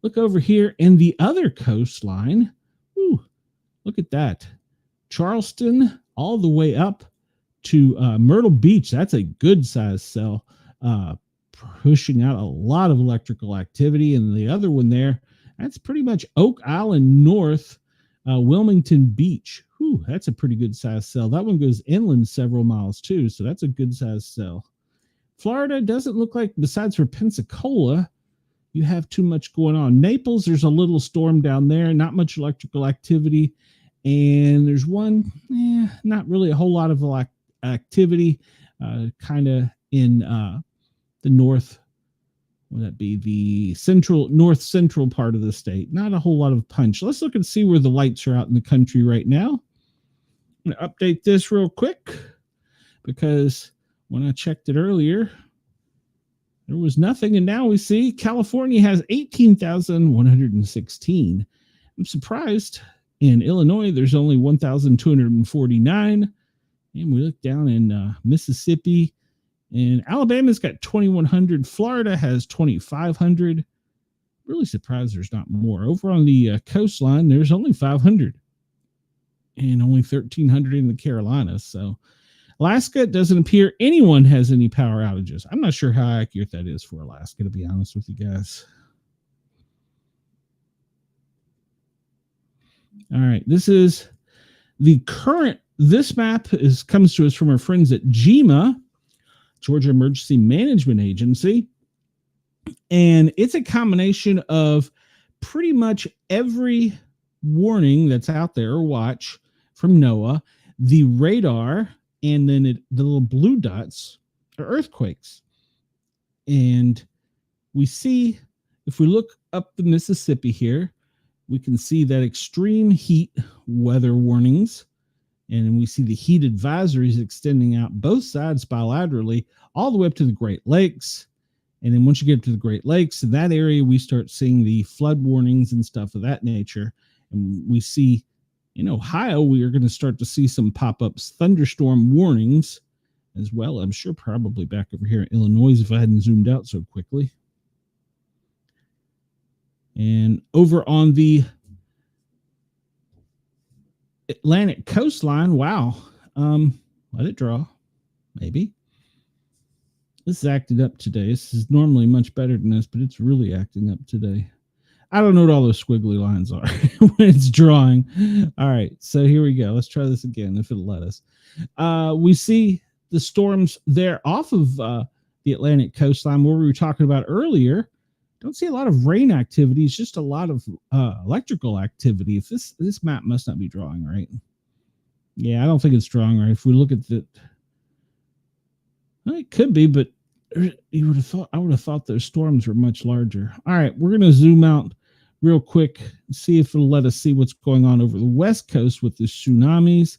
Look over here in the other coastline. Ooh, look at that. Charleston all the way up to Myrtle Beach. That's a good sized cell, pushing out a lot of electrical activity. And the other one there, that's pretty much Oak Island North, Wilmington Beach. Whew, that's a pretty good sized cell. That one goes inland several miles too, so that's a good sized cell. Florida doesn't look like, besides for Pensacola, you have too much going on. Naples, there's a little storm down there, not much electrical activity. And there's one, not really a whole lot of activity, kind of in the north. Would that be the north central part of the state? Not a whole lot of punch. Let's look and see where the lights are out in the country right now. I'm going to update this real quick because when I checked it earlier, There was nothing, and now we see California has 18,116. I'm surprised. In Illinois, there's only 1,249. And we look down in Mississippi, and Alabama's got 2,100. Florida has 2,500. Really surprised there's not more. Over on the coastline, there's only 500 and only 1,300 in the Carolinas. So Alaska, it doesn't appear anyone has any power outages. I'm not sure how accurate that is for Alaska, to be honest with you guys. All right, this is the current. This map comes to us from our friends at GEMA, Georgia Emergency Management Agency. And it's a combination of pretty much every warning that's out there or watch from NOAA, the radar, and then the little blue dots are earthquakes. And we see, if we look up the Mississippi here, we can see that extreme heat weather warnings. And we see the heat advisories extending out both sides bilaterally all the way up to the Great Lakes. And then once you get to the Great Lakes, in that area, we start seeing the flood warnings and stuff of that nature. And we see in Ohio, we are going to start to see some pop-ups, thunderstorm warnings as well. I'm sure probably back over here in Illinois if I hadn't zoomed out so quickly. And over on the Atlantic coastline, wow. Let it draw, maybe. This is acting up today. This is normally much better than this, but it's really acting up today. I don't know what all those squiggly lines are when it's drawing. All right, so here we go. Let's try this again if it'll let us. We see the storms there off of the Atlantic coastline where we were talking about earlier. Don't see a lot of rain activity. It's just a lot of electrical activity. If this map must not be drawing right. Yeah, I don't think it's drawing right. If we look at the, well, it could be, but you would have thought, I would have thought those storms were much larger. All right, we're going to zoom out real quick and see if it'll let us see what's going on over the West Coast with the tsunamis.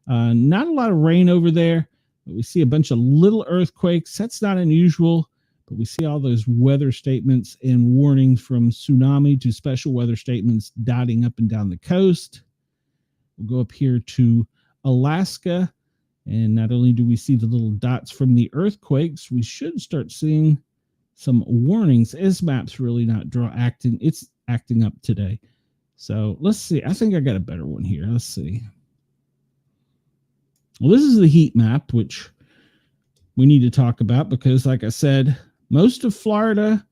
Not a lot of rain over there, but we see a bunch of little earthquakes. That's not unusual, but we see all those weather statements and warnings from tsunami to special weather statements dotting up and down the coast. We'll go up here to Alaska. And not only do we see the little dots from the earthquakes, we should start seeing some warnings. This map's really not acting. It's acting up today. So let's see. I think I got a better one here. Let's see. Well, this is the heat map, which we need to talk about because, like I said, most of Florida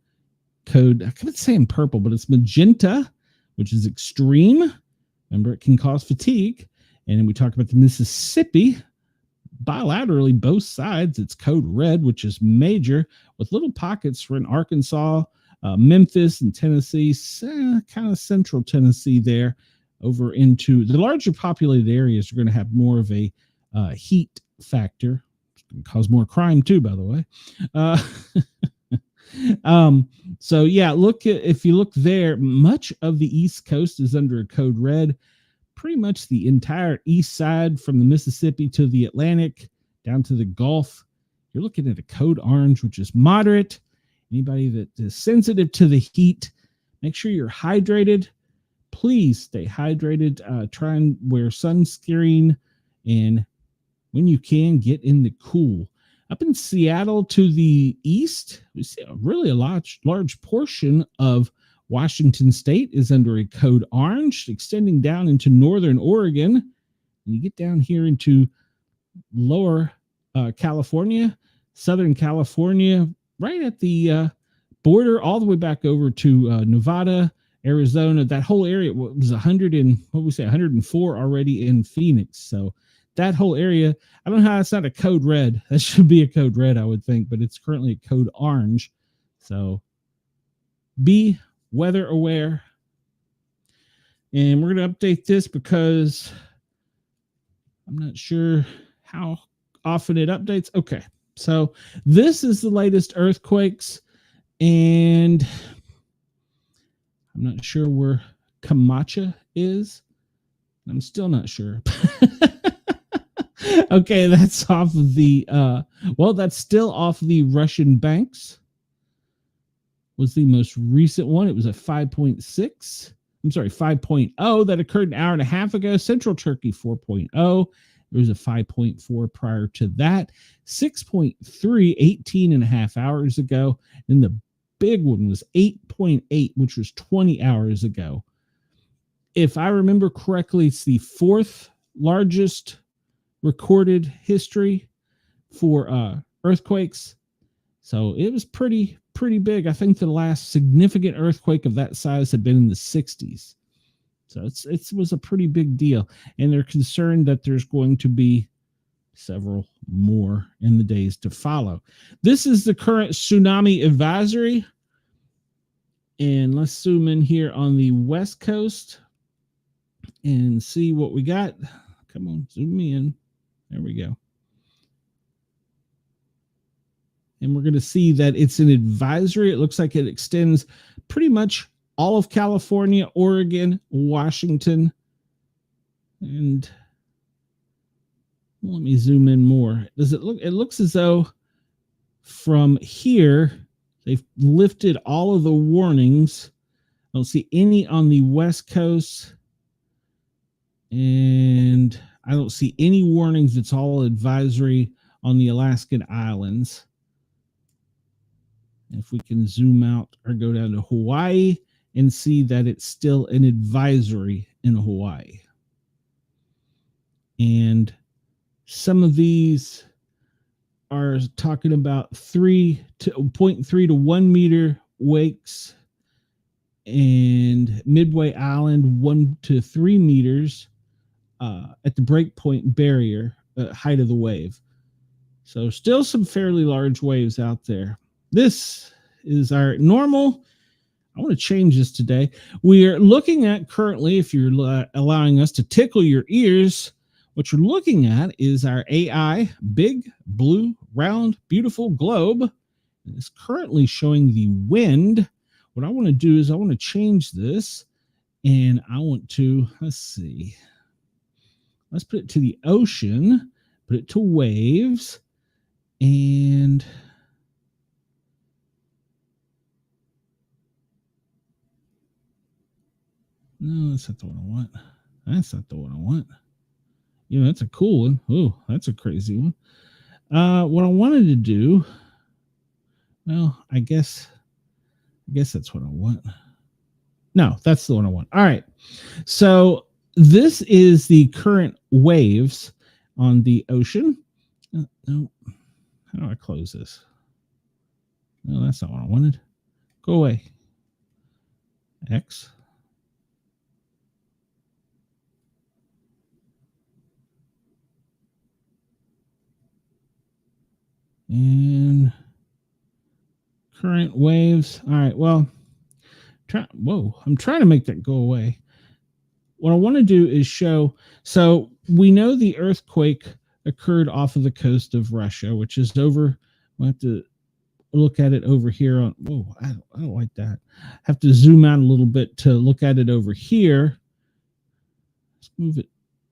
code, I could say in purple, but it's magenta, which is extreme. Remember, it can cause fatigue. And then we talk about the Mississippi. Bilaterally, both sides, it's code red, which is major, with little pockets for in Arkansas, Memphis, and Tennessee, kind of central Tennessee there, over into the larger populated areas are going to have more of a heat factor. It's going to cause more crime too, by the way. So yeah, if you look there, much of the East Coast is under a code red. Pretty much the entire east side from the Mississippi to the Atlantic down to the Gulf. You're looking at a code orange, which is moderate. Anybody that is sensitive to the heat, make sure you're hydrated. Please stay hydrated. Try and wear sunscreen. And when you can, get in the cool. Up in Seattle to the east, we see a large portion of Washington State is under a code orange, extending down into northern Oregon. And you get down here into lower California, southern California, right at the border, all the way back over to Nevada, Arizona. That whole area was 104 already in Phoenix. So that whole area, I don't know how it's not a code red. That should be a code red, I would think, but it's currently a code orange. So be weather aware. And we're going to update this because I'm not sure how often it updates. Okay, so this is the latest earthquakes, and I'm not sure where Camacha is. I'm still not sure. Okay, that's off of the that's still off the Russian banks. was the most recent one. It was a 5.6. I'm sorry, 5.0 that occurred an hour and a half ago. Central Turkey 4.0. There was a 5.4 prior to that. 6.3, 18 and a half hours ago. And the big one was 8.8, which was 20 hours ago. If I remember correctly, it's the fourth largest recorded history for earthquakes. So it was pretty big. I think the last significant earthquake of that size had been in the 60s. So it was a pretty big deal. And they're concerned that there's going to be several more in the days to follow. This is the current tsunami advisory. And let's zoom in here on the West Coast and see what we got. Come on, zoom me in. There we go. And we're going to see that it's an advisory. It looks like it extends pretty much all of California, Oregon, Washington. And let me zoom in more. Does it look? It looks as though from here, they've lifted all of the warnings. I don't see any on the West Coast. And I don't see any warnings. It's all advisory on the Alaskan Islands. If we can zoom out or go down to Hawaii and see that it's still an advisory in Hawaii. And some of these are talking about 0.3 to 1 meter wakes, and Midway Island 1 to 3 meters at the breakpoint barrier height of the wave. So still some fairly large waves out there. This is our normal. I want to change this today. We are looking at currently, if you're allowing us to tickle your ears, what you're looking at is our AI big, blue, round, beautiful globe. It's currently showing the wind. What I want to do is I want to change this, and I want to, let's see. Let's put it to the ocean, put it to waves, and no, that's not the one I want. That's not the one I want. Yeah, that's a cool one. Oh, that's a crazy one. What I wanted to do, well, I guess that's what I want. No, that's the one I want. All right. So this is the current waves on the ocean. No. How do I close this? No, that's not what I wanted. Go away. X. And current waves. All right. Well, I'm trying to make that go away. What I want to do is show. So we know the earthquake occurred off of the coast of Russia, which is over. We'll have to look at it over here on. Whoa, I don't like that. Have to zoom out a little bit to look at it over here. Let's move it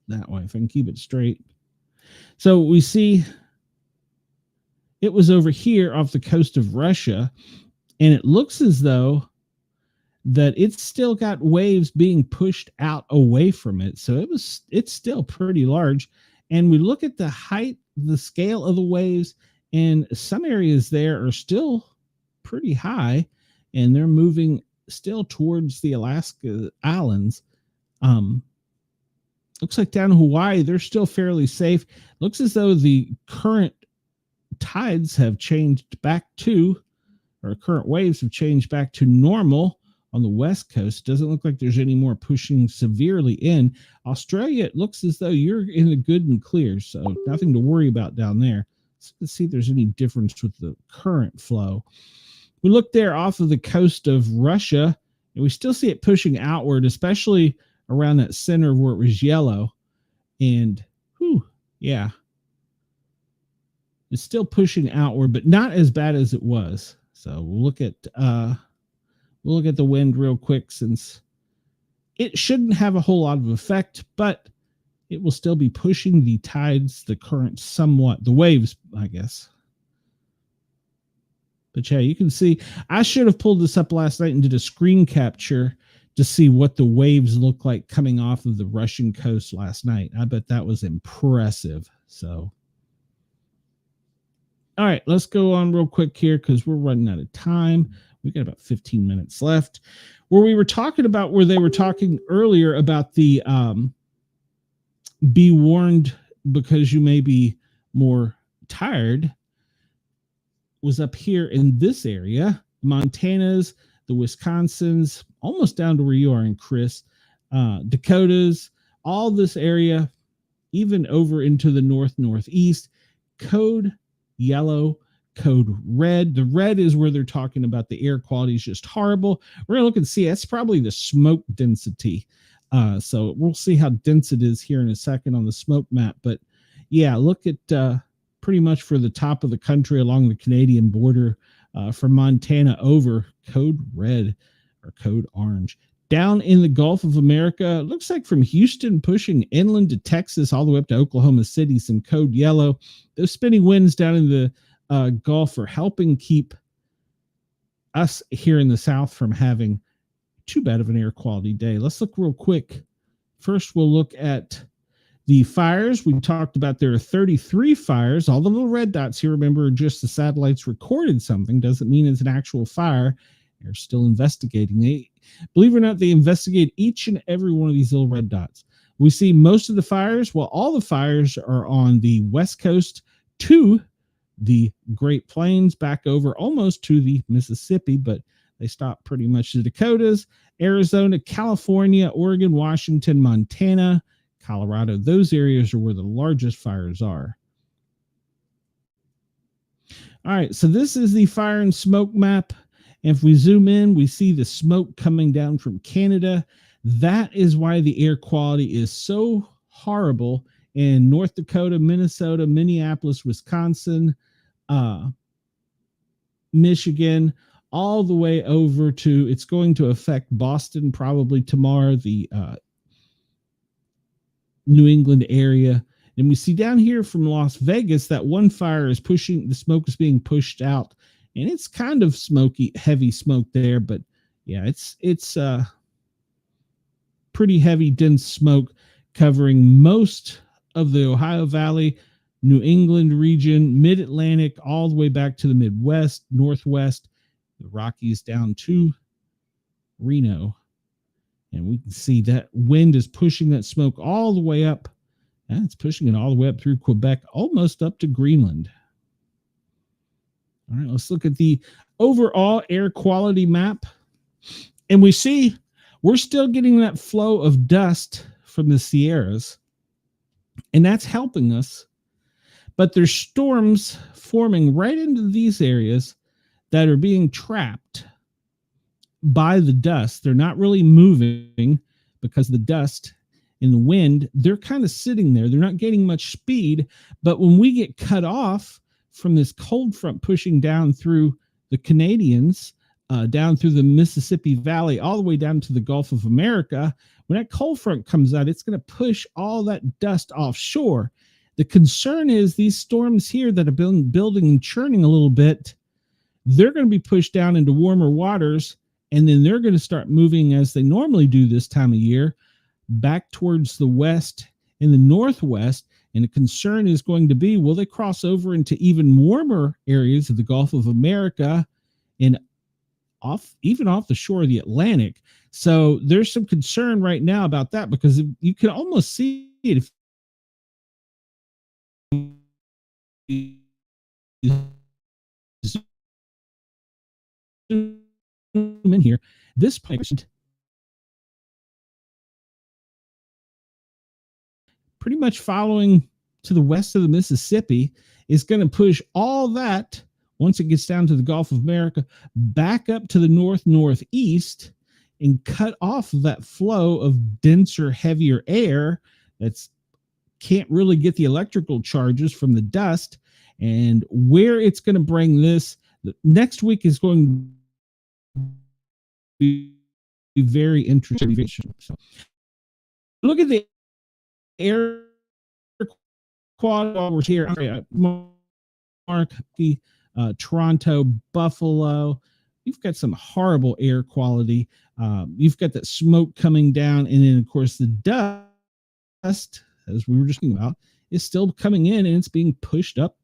that way if I can keep it straight. So we see it was over here off the coast of Russia, and it looks as though that it's still got waves being pushed out away from it. So it's still pretty large. And we look at the height, the scale of the waves, and some areas there are still pretty high, and they're moving still towards the Alaska Islands. Looks like down in Hawaii, they're still fairly safe. Looks as though the current tides have changed back to, or current waves have changed back to normal on the West Coast. Doesn't look like there's any more pushing severely in. Australia, it looks as though you're in the good and clear, so nothing to worry about down there. Let's see if there's any difference with the current flow. We look there off of the coast of Russia, and we still see it pushing outward, especially around that center where it was yellow. And, yeah. It's still pushing outward, but not as bad as it was. So we'll look at the wind real quick, since it shouldn't have a whole lot of effect, but it will still be pushing the tides, the current somewhat, the waves, I guess. But yeah, you can see, I should have pulled this up last night and did a screen capture to see what the waves look like coming off of the Russian coast last night. I bet that was impressive. So, all right, let's go on real quick here because we're running out of time. We got about 15 minutes left. Where we were talking about, where they were talking earlier about the be warned because you may be more tired, was up here in this area, Montana's, the Wisconsins, almost down to where you are in Chris, Dakotas, all this area, even over into the northeast, code yellow, code red. The red is where they're talking about the air quality is just horrible. We're going to look and see. That's probably the smoke density. So we'll see how dense it is here in a second on the smoke map. But yeah, look at pretty much for the top of the country along the Canadian border, from Montana over, code red or code orange. Down in the Gulf of America, looks like from Houston pushing inland to Texas all the way up to Oklahoma City, some code yellow. Those spinning winds down in the Gulf are helping keep us here in the South from having too bad of an air quality day. Let's look real quick. First, we'll look at the fires. We talked about there are 33 fires. All the little red dots here, remember, just the satellites recorded something. Doesn't mean it's an actual fire. They're still investigating. Believe it or not, they investigate each and every one of these little red dots. We see most of the fires, well, all the fires are on the west coast to the Great Plains, back over almost to the Mississippi, but they stop pretty much the Dakotas, Arizona, California, Oregon, Washington, Montana, Colorado. Those areas are where the largest fires are. All right, so this is the fire and smoke map. If we zoom in, we see the smoke coming down from Canada. That is why the air quality is so horrible in North Dakota, Minnesota, Minneapolis, Wisconsin, Michigan, all the way over to, it's going to affect Boston probably tomorrow, the New England area. And we see down here from Las Vegas that one fire is pushing, the smoke is being pushed out, and it's kind of smoky, heavy smoke there. But yeah, it's pretty heavy, dense smoke covering most of the Ohio Valley, New England region, mid-Atlantic, all the way back to the Midwest, Northwest, the Rockies down to Reno. And we can see that wind is pushing that smoke all the way up. And it's pushing it all the way up through Quebec, almost up to Greenland. All right, let's look at the overall air quality map. And we see we're still getting that flow of dust from the Sierras, and that's helping us. But there's storms forming right into these areas that are being trapped by the dust. They're not really moving because the dust and the wind, they're kind of sitting there. They're not gaining much speed. But when we get cut off from this cold front pushing down through the Canadians, down through the Mississippi Valley, all the way down to the Gulf of America, when that cold front comes out, it's going to push all that dust offshore. The concern is these storms here that have been building and churning a little bit, they're going to be pushed down into warmer waters, and then they're going to start moving, as they normally do this time of year, back towards the west and the northwest. And the concern is going to be, will they cross over into even warmer areas of the Gulf of America and even off the shore of the Atlantic? So there's some concern right now about that, because you can almost see it if in here. This patient pretty much following to the west of the Mississippi is going to push all that, once it gets down to the Gulf of America, back up to the northeast and cut off that flow of denser, heavier air that's can't really get the electrical charges from the dust. And where it's going to bring this next week is going to be very interesting. So look at the air quality while we're here. Mark, the Toronto, Buffalo. You've got some horrible air quality. You've got that smoke coming down. And then, of course, the dust, as we were just talking about, is still coming in, and it's being pushed up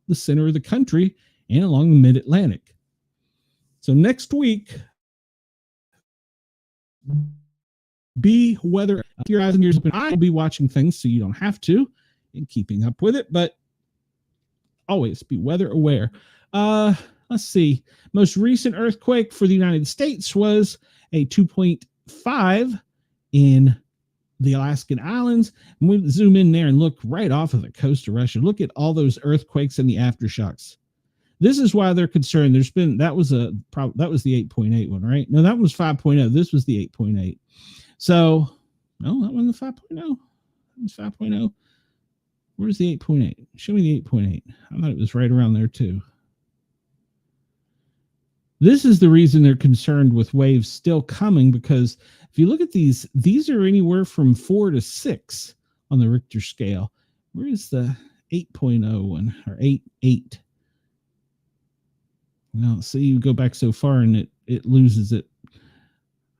the center of the country and along the mid-Atlantic. So next week, be weather. Keep your eyes and ears open. I'll be watching things so you don't have to and keeping up with it, but always be weather aware. Let's see. Most recent earthquake for the United States was a 2.5 in the Alaskan Islands. And we zoom in there and look right off of the coast of Russia. Look at all those earthquakes and the aftershocks. This is why they're concerned. That was the 8.8 one, right? No, that was 5.0. This was the 8.8. So, no, that wasn't the 5.0. That was 5.0. Where's the 8.8? Show me the 8.8. I thought it was right around there too. This is the reason they're concerned with waves still coming, because if you look at these are anywhere from 4 to 6 on the Richter scale. Where is the 8.0 one, or 8.8? Well, see, you go back so far and it loses it.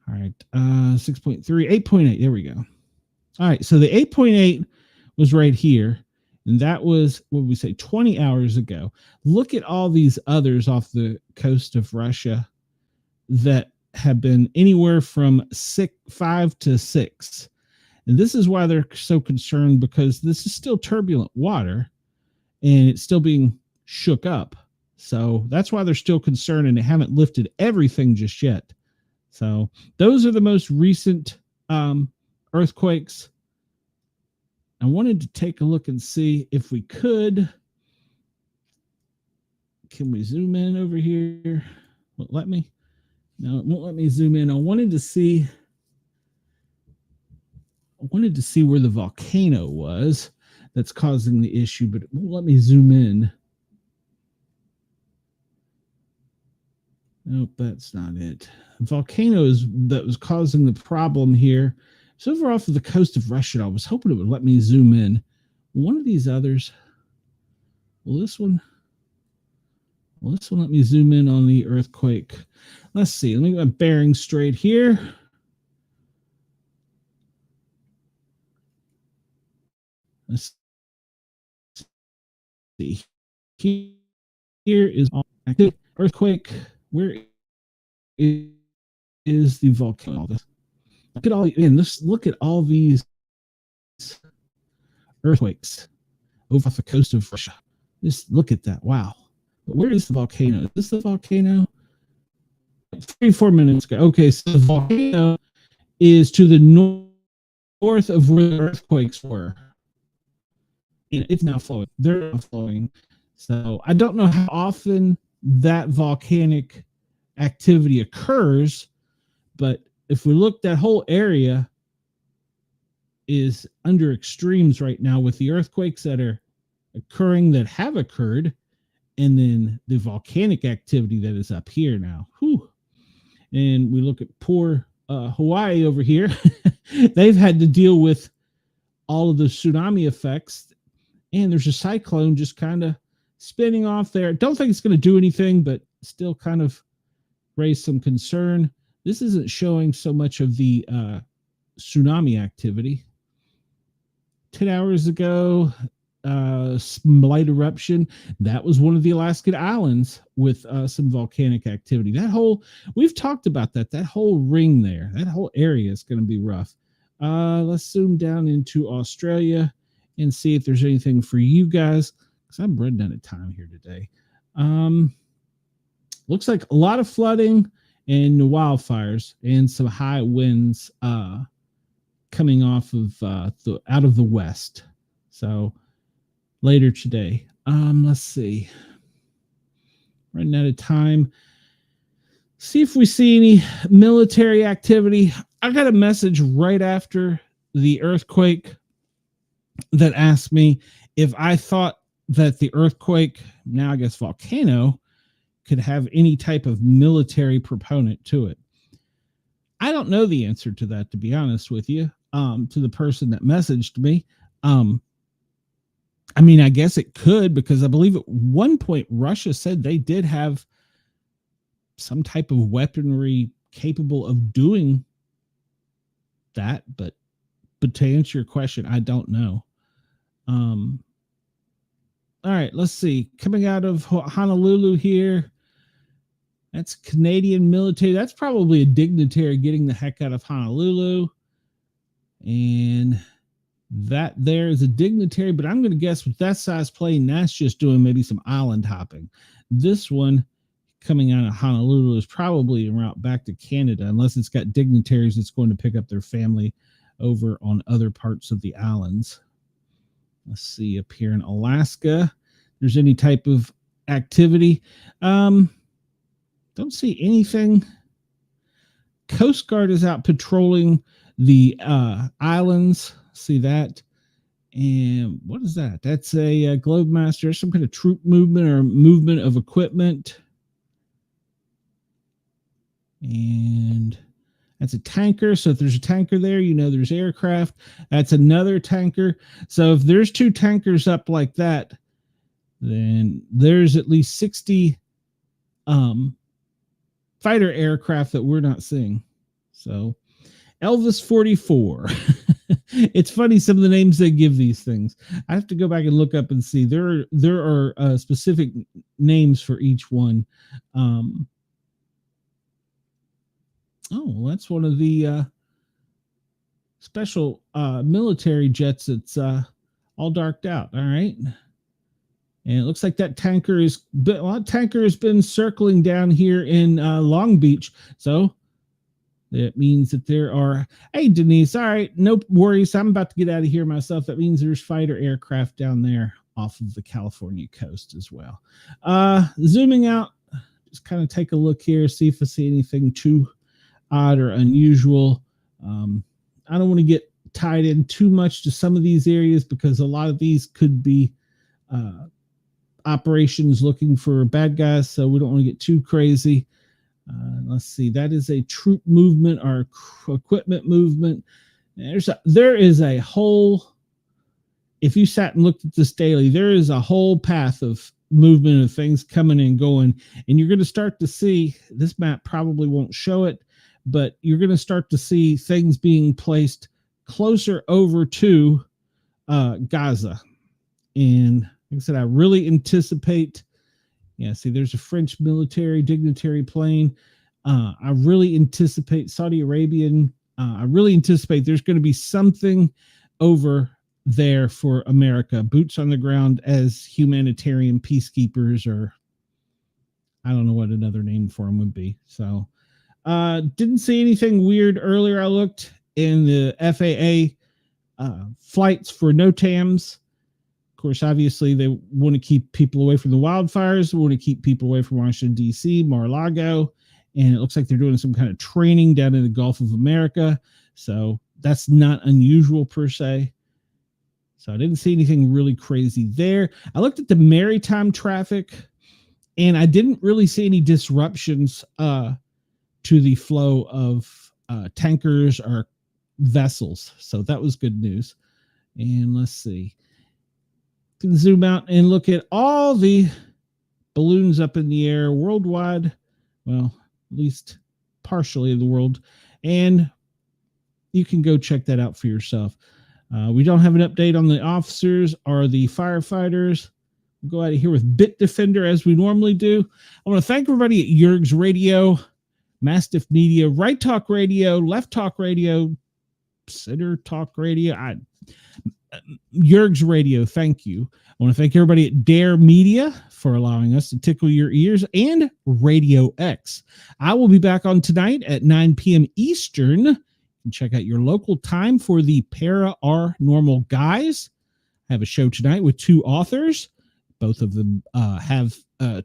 All right, 6.3, 8.8. There we go. All right, so the 8.8 was right here, and that was, what we say, 20 hours ago. Look at all these others off the coast of Russia that have been anywhere from 5 to 6. And this is why they're so concerned, because this is still turbulent water and it's still being shook up. So that's why they're still concerned, and they haven't lifted everything just yet. So those are the most recent earthquakes. I wanted to take a look and see if we could. Can we zoom in over here? Won't let me. No, it won't let me zoom in. I wanted to see where the volcano was that's causing the issue, but it won't let me zoom in. Nope, that's not it. Volcanoes that was causing the problem here. It's over off of the coast of Russia. I was hoping it would let me zoom in. One of these others. Will this one let me zoom in on the earthquake? Let's see. Let me get my bearing straight here. Let's see. Here is active earthquake. Where is the volcano? Look at look at all these earthquakes over off the coast of Russia. Just look at that. Wow. But where is the volcano? Is this the volcano? 3-4 minutes ago. Okay, so the volcano is to the north of where the earthquakes were. And it's now flowing. They're now flowing. So I don't know how often that volcanic activity occurs, but if we look, that whole area is under extremes right now with the earthquakes that are occurring, that have occurred, and then the volcanic activity that is up here now. Whew. And we look at poor Hawaii over here. They've had to deal with all of the tsunami effects, and there's a cyclone just kind of spinning off there. Don't think it's going to do anything, but still kind of raise some concern. This isn't showing so much of the tsunami activity. 10 hours ago, slight eruption. That was one of the Alaskan Islands with some volcanic activity. We've talked about that whole ring there, that whole area is going to be rough. Let's zoom down into Australia and see if there's anything for you guys, because I'm running out of time here today. Looks like a lot of flooding and wildfires and some high winds coming off of out of the west. So later today. Let's see. Running out of time. See if we see any military activity. I got a message right after the earthquake that asked me if I thought that the earthquake, now I guess volcano, could have any type of military proponent to it. I don't know the answer to that, to be honest with you, to the person that messaged me. I mean, I guess it could, because I believe at one point Russia said they did have some type of weaponry capable of doing that, but to answer your question, I don't know. All right, let's see. Coming out of Honolulu here, that's Canadian military. That's probably a dignitary getting the heck out of Honolulu. And that there is a dignitary, but I'm going to guess with that size plane, that's just doing maybe some island hopping. This one coming out of Honolulu is probably en route back to Canada, unless it's got dignitaries that's going to pick up their family over on other parts of the islands. Let's see up here in Alaska, there's any type of activity. Don't see anything. Coast Guard is out patrolling the islands. See that? And what is that? That's a Globemaster, some kind of troop movement or movement of equipment. And that's a tanker. So if there's a tanker there, you know there's aircraft. That's another tanker. So if there's two tankers up like that, then there's at least 60 fighter aircraft that we're not seeing. So Elvis 44. It's funny, some of the names they give these things. I have to go back and look up and see. There are specific names for each one. That's one of the special military jets that's all darked out. All right. And it looks like that tanker has been circling down here in Long Beach. So that means that there are, hey, Denise, all right, no worries. I'm about to get out of here myself. That means there's fighter aircraft down there off of the California coast as well. Zooming out, just kind of take a look here, see if I see anything too odd or unusual. I don't want to get tied in too much to some of these areas, because a lot of these could be operations looking for bad guys, so we don't want to get too crazy. Let's see, that is a troop movement or equipment movement. There is a whole, if you sat and looked at this daily, there is a whole path of movement of things coming and going, and you're going to start to see, this map probably won't show it, but you're going to start to see things being placed closer over to Gaza. And like I said, I really anticipate, see, there's a French military dignitary plane. I really anticipate Saudi Arabian. I really anticipate there's going to be something over there for America, boots on the ground as humanitarian peacekeepers, or I don't know what another name for them would be. So didn't see anything weird earlier. I looked in the FAA flights for NOTAMs. Of course, obviously, they want to keep people away from the wildfires. They want to keep people away from Washington, D.C., Mar-a-Lago. And it looks like they're doing some kind of training down in the Gulf of America. So that's not unusual per se. So I didn't see anything really crazy there. I looked at the maritime traffic, and I didn't really see any disruptions to the flow of tankers or vessels. So that was good news. And let's see. Can zoom out and look at all the balloons up in the air worldwide. Well, at least partially in the world. And you can go check that out for yourself. We don't have an update on the officers or the firefighters. We'll go out of here with Bit Defender as we normally do. I want to thank everybody at Yerg's Radio, Mastiff Media, Right Talk Radio, Left Talk Radio, Center Talk Radio. Yerg's Radio, thank you. I want to thank everybody at Dare Media for allowing us to tickle your ears, and Radio X. I will be back on tonight at 9 p.m. Eastern. You can check out your local time for the Paranormal Guys. I have a show tonight with two authors. Both of them have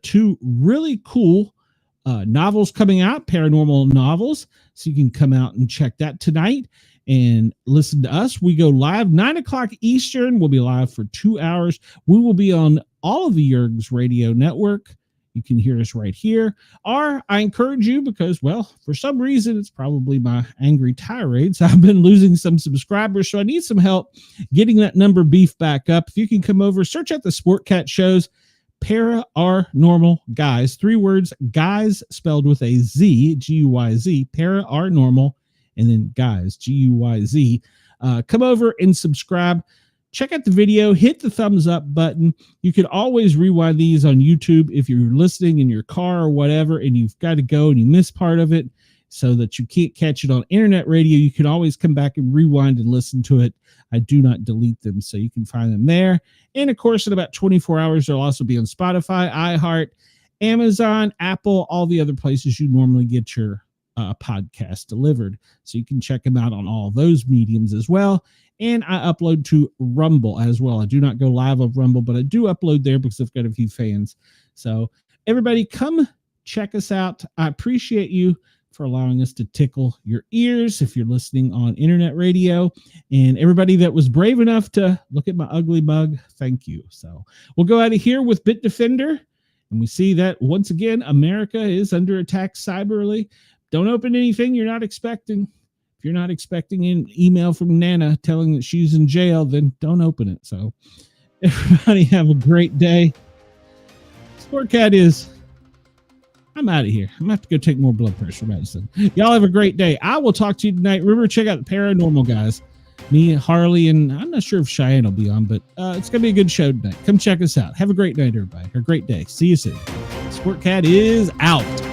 two really cool novels coming out, paranormal novels. So you can come out and check that tonight and listen to us. We go live 9 o'clock Eastern. We'll be live for 2 hours. We will be on all of the Yerg's Radio Network. you can hear us right here. Or I encourage you, because, well, for some reason, it's probably my angry tirades, I've been losing some subscribers, so I need some help getting that number beef back up. If you can come over, search out the Sportcat shows, Paranormal Guys, 3 words, guys spelled with a Z, G-U-Y-Z, Paranormal, and then guys, G-U-Y-Z. Come over and subscribe. Check out the video, hit the thumbs up button. You can always rewind these on YouTube if you're listening in your car or whatever, and you've got to go and you miss part of it so that you can't catch it on internet radio. You can always come back and rewind and listen to it. I do not delete them, so you can find them there. And of course, in about 24 hours, they'll also be on Spotify, iHeart, Amazon, Apple, all the other places you normally get your podcast delivered. So you can check them out on all those mediums as well. And I upload to Rumble as well. I do not go live on Rumble, but I do upload there because I've got a few fans. So everybody, come check us out. I appreciate you for allowing us to tickle your ears if you're listening on internet radio. And everybody that was brave enough to look at my ugly mug, thank you. So we'll go out of here with Bitdefender. And we see that, once again, America is under attack cyberly. Don't open anything you're not expecting. If you're not expecting an email from Nana telling that she's in jail, then don't open it. So everybody have a great day. Sportcat is, I'm out of here. I'm going to have to go take more blood pressure medicine. Y'all have a great day. I will talk to you tonight. Remember, check out the Paranormal Guys. Me, Harley, and I'm not sure if Cheyenne will be on, but it's going to be a good show tonight. Come check us out. Have a great night, everybody. Or a great day. See you soon. Sportcat is out.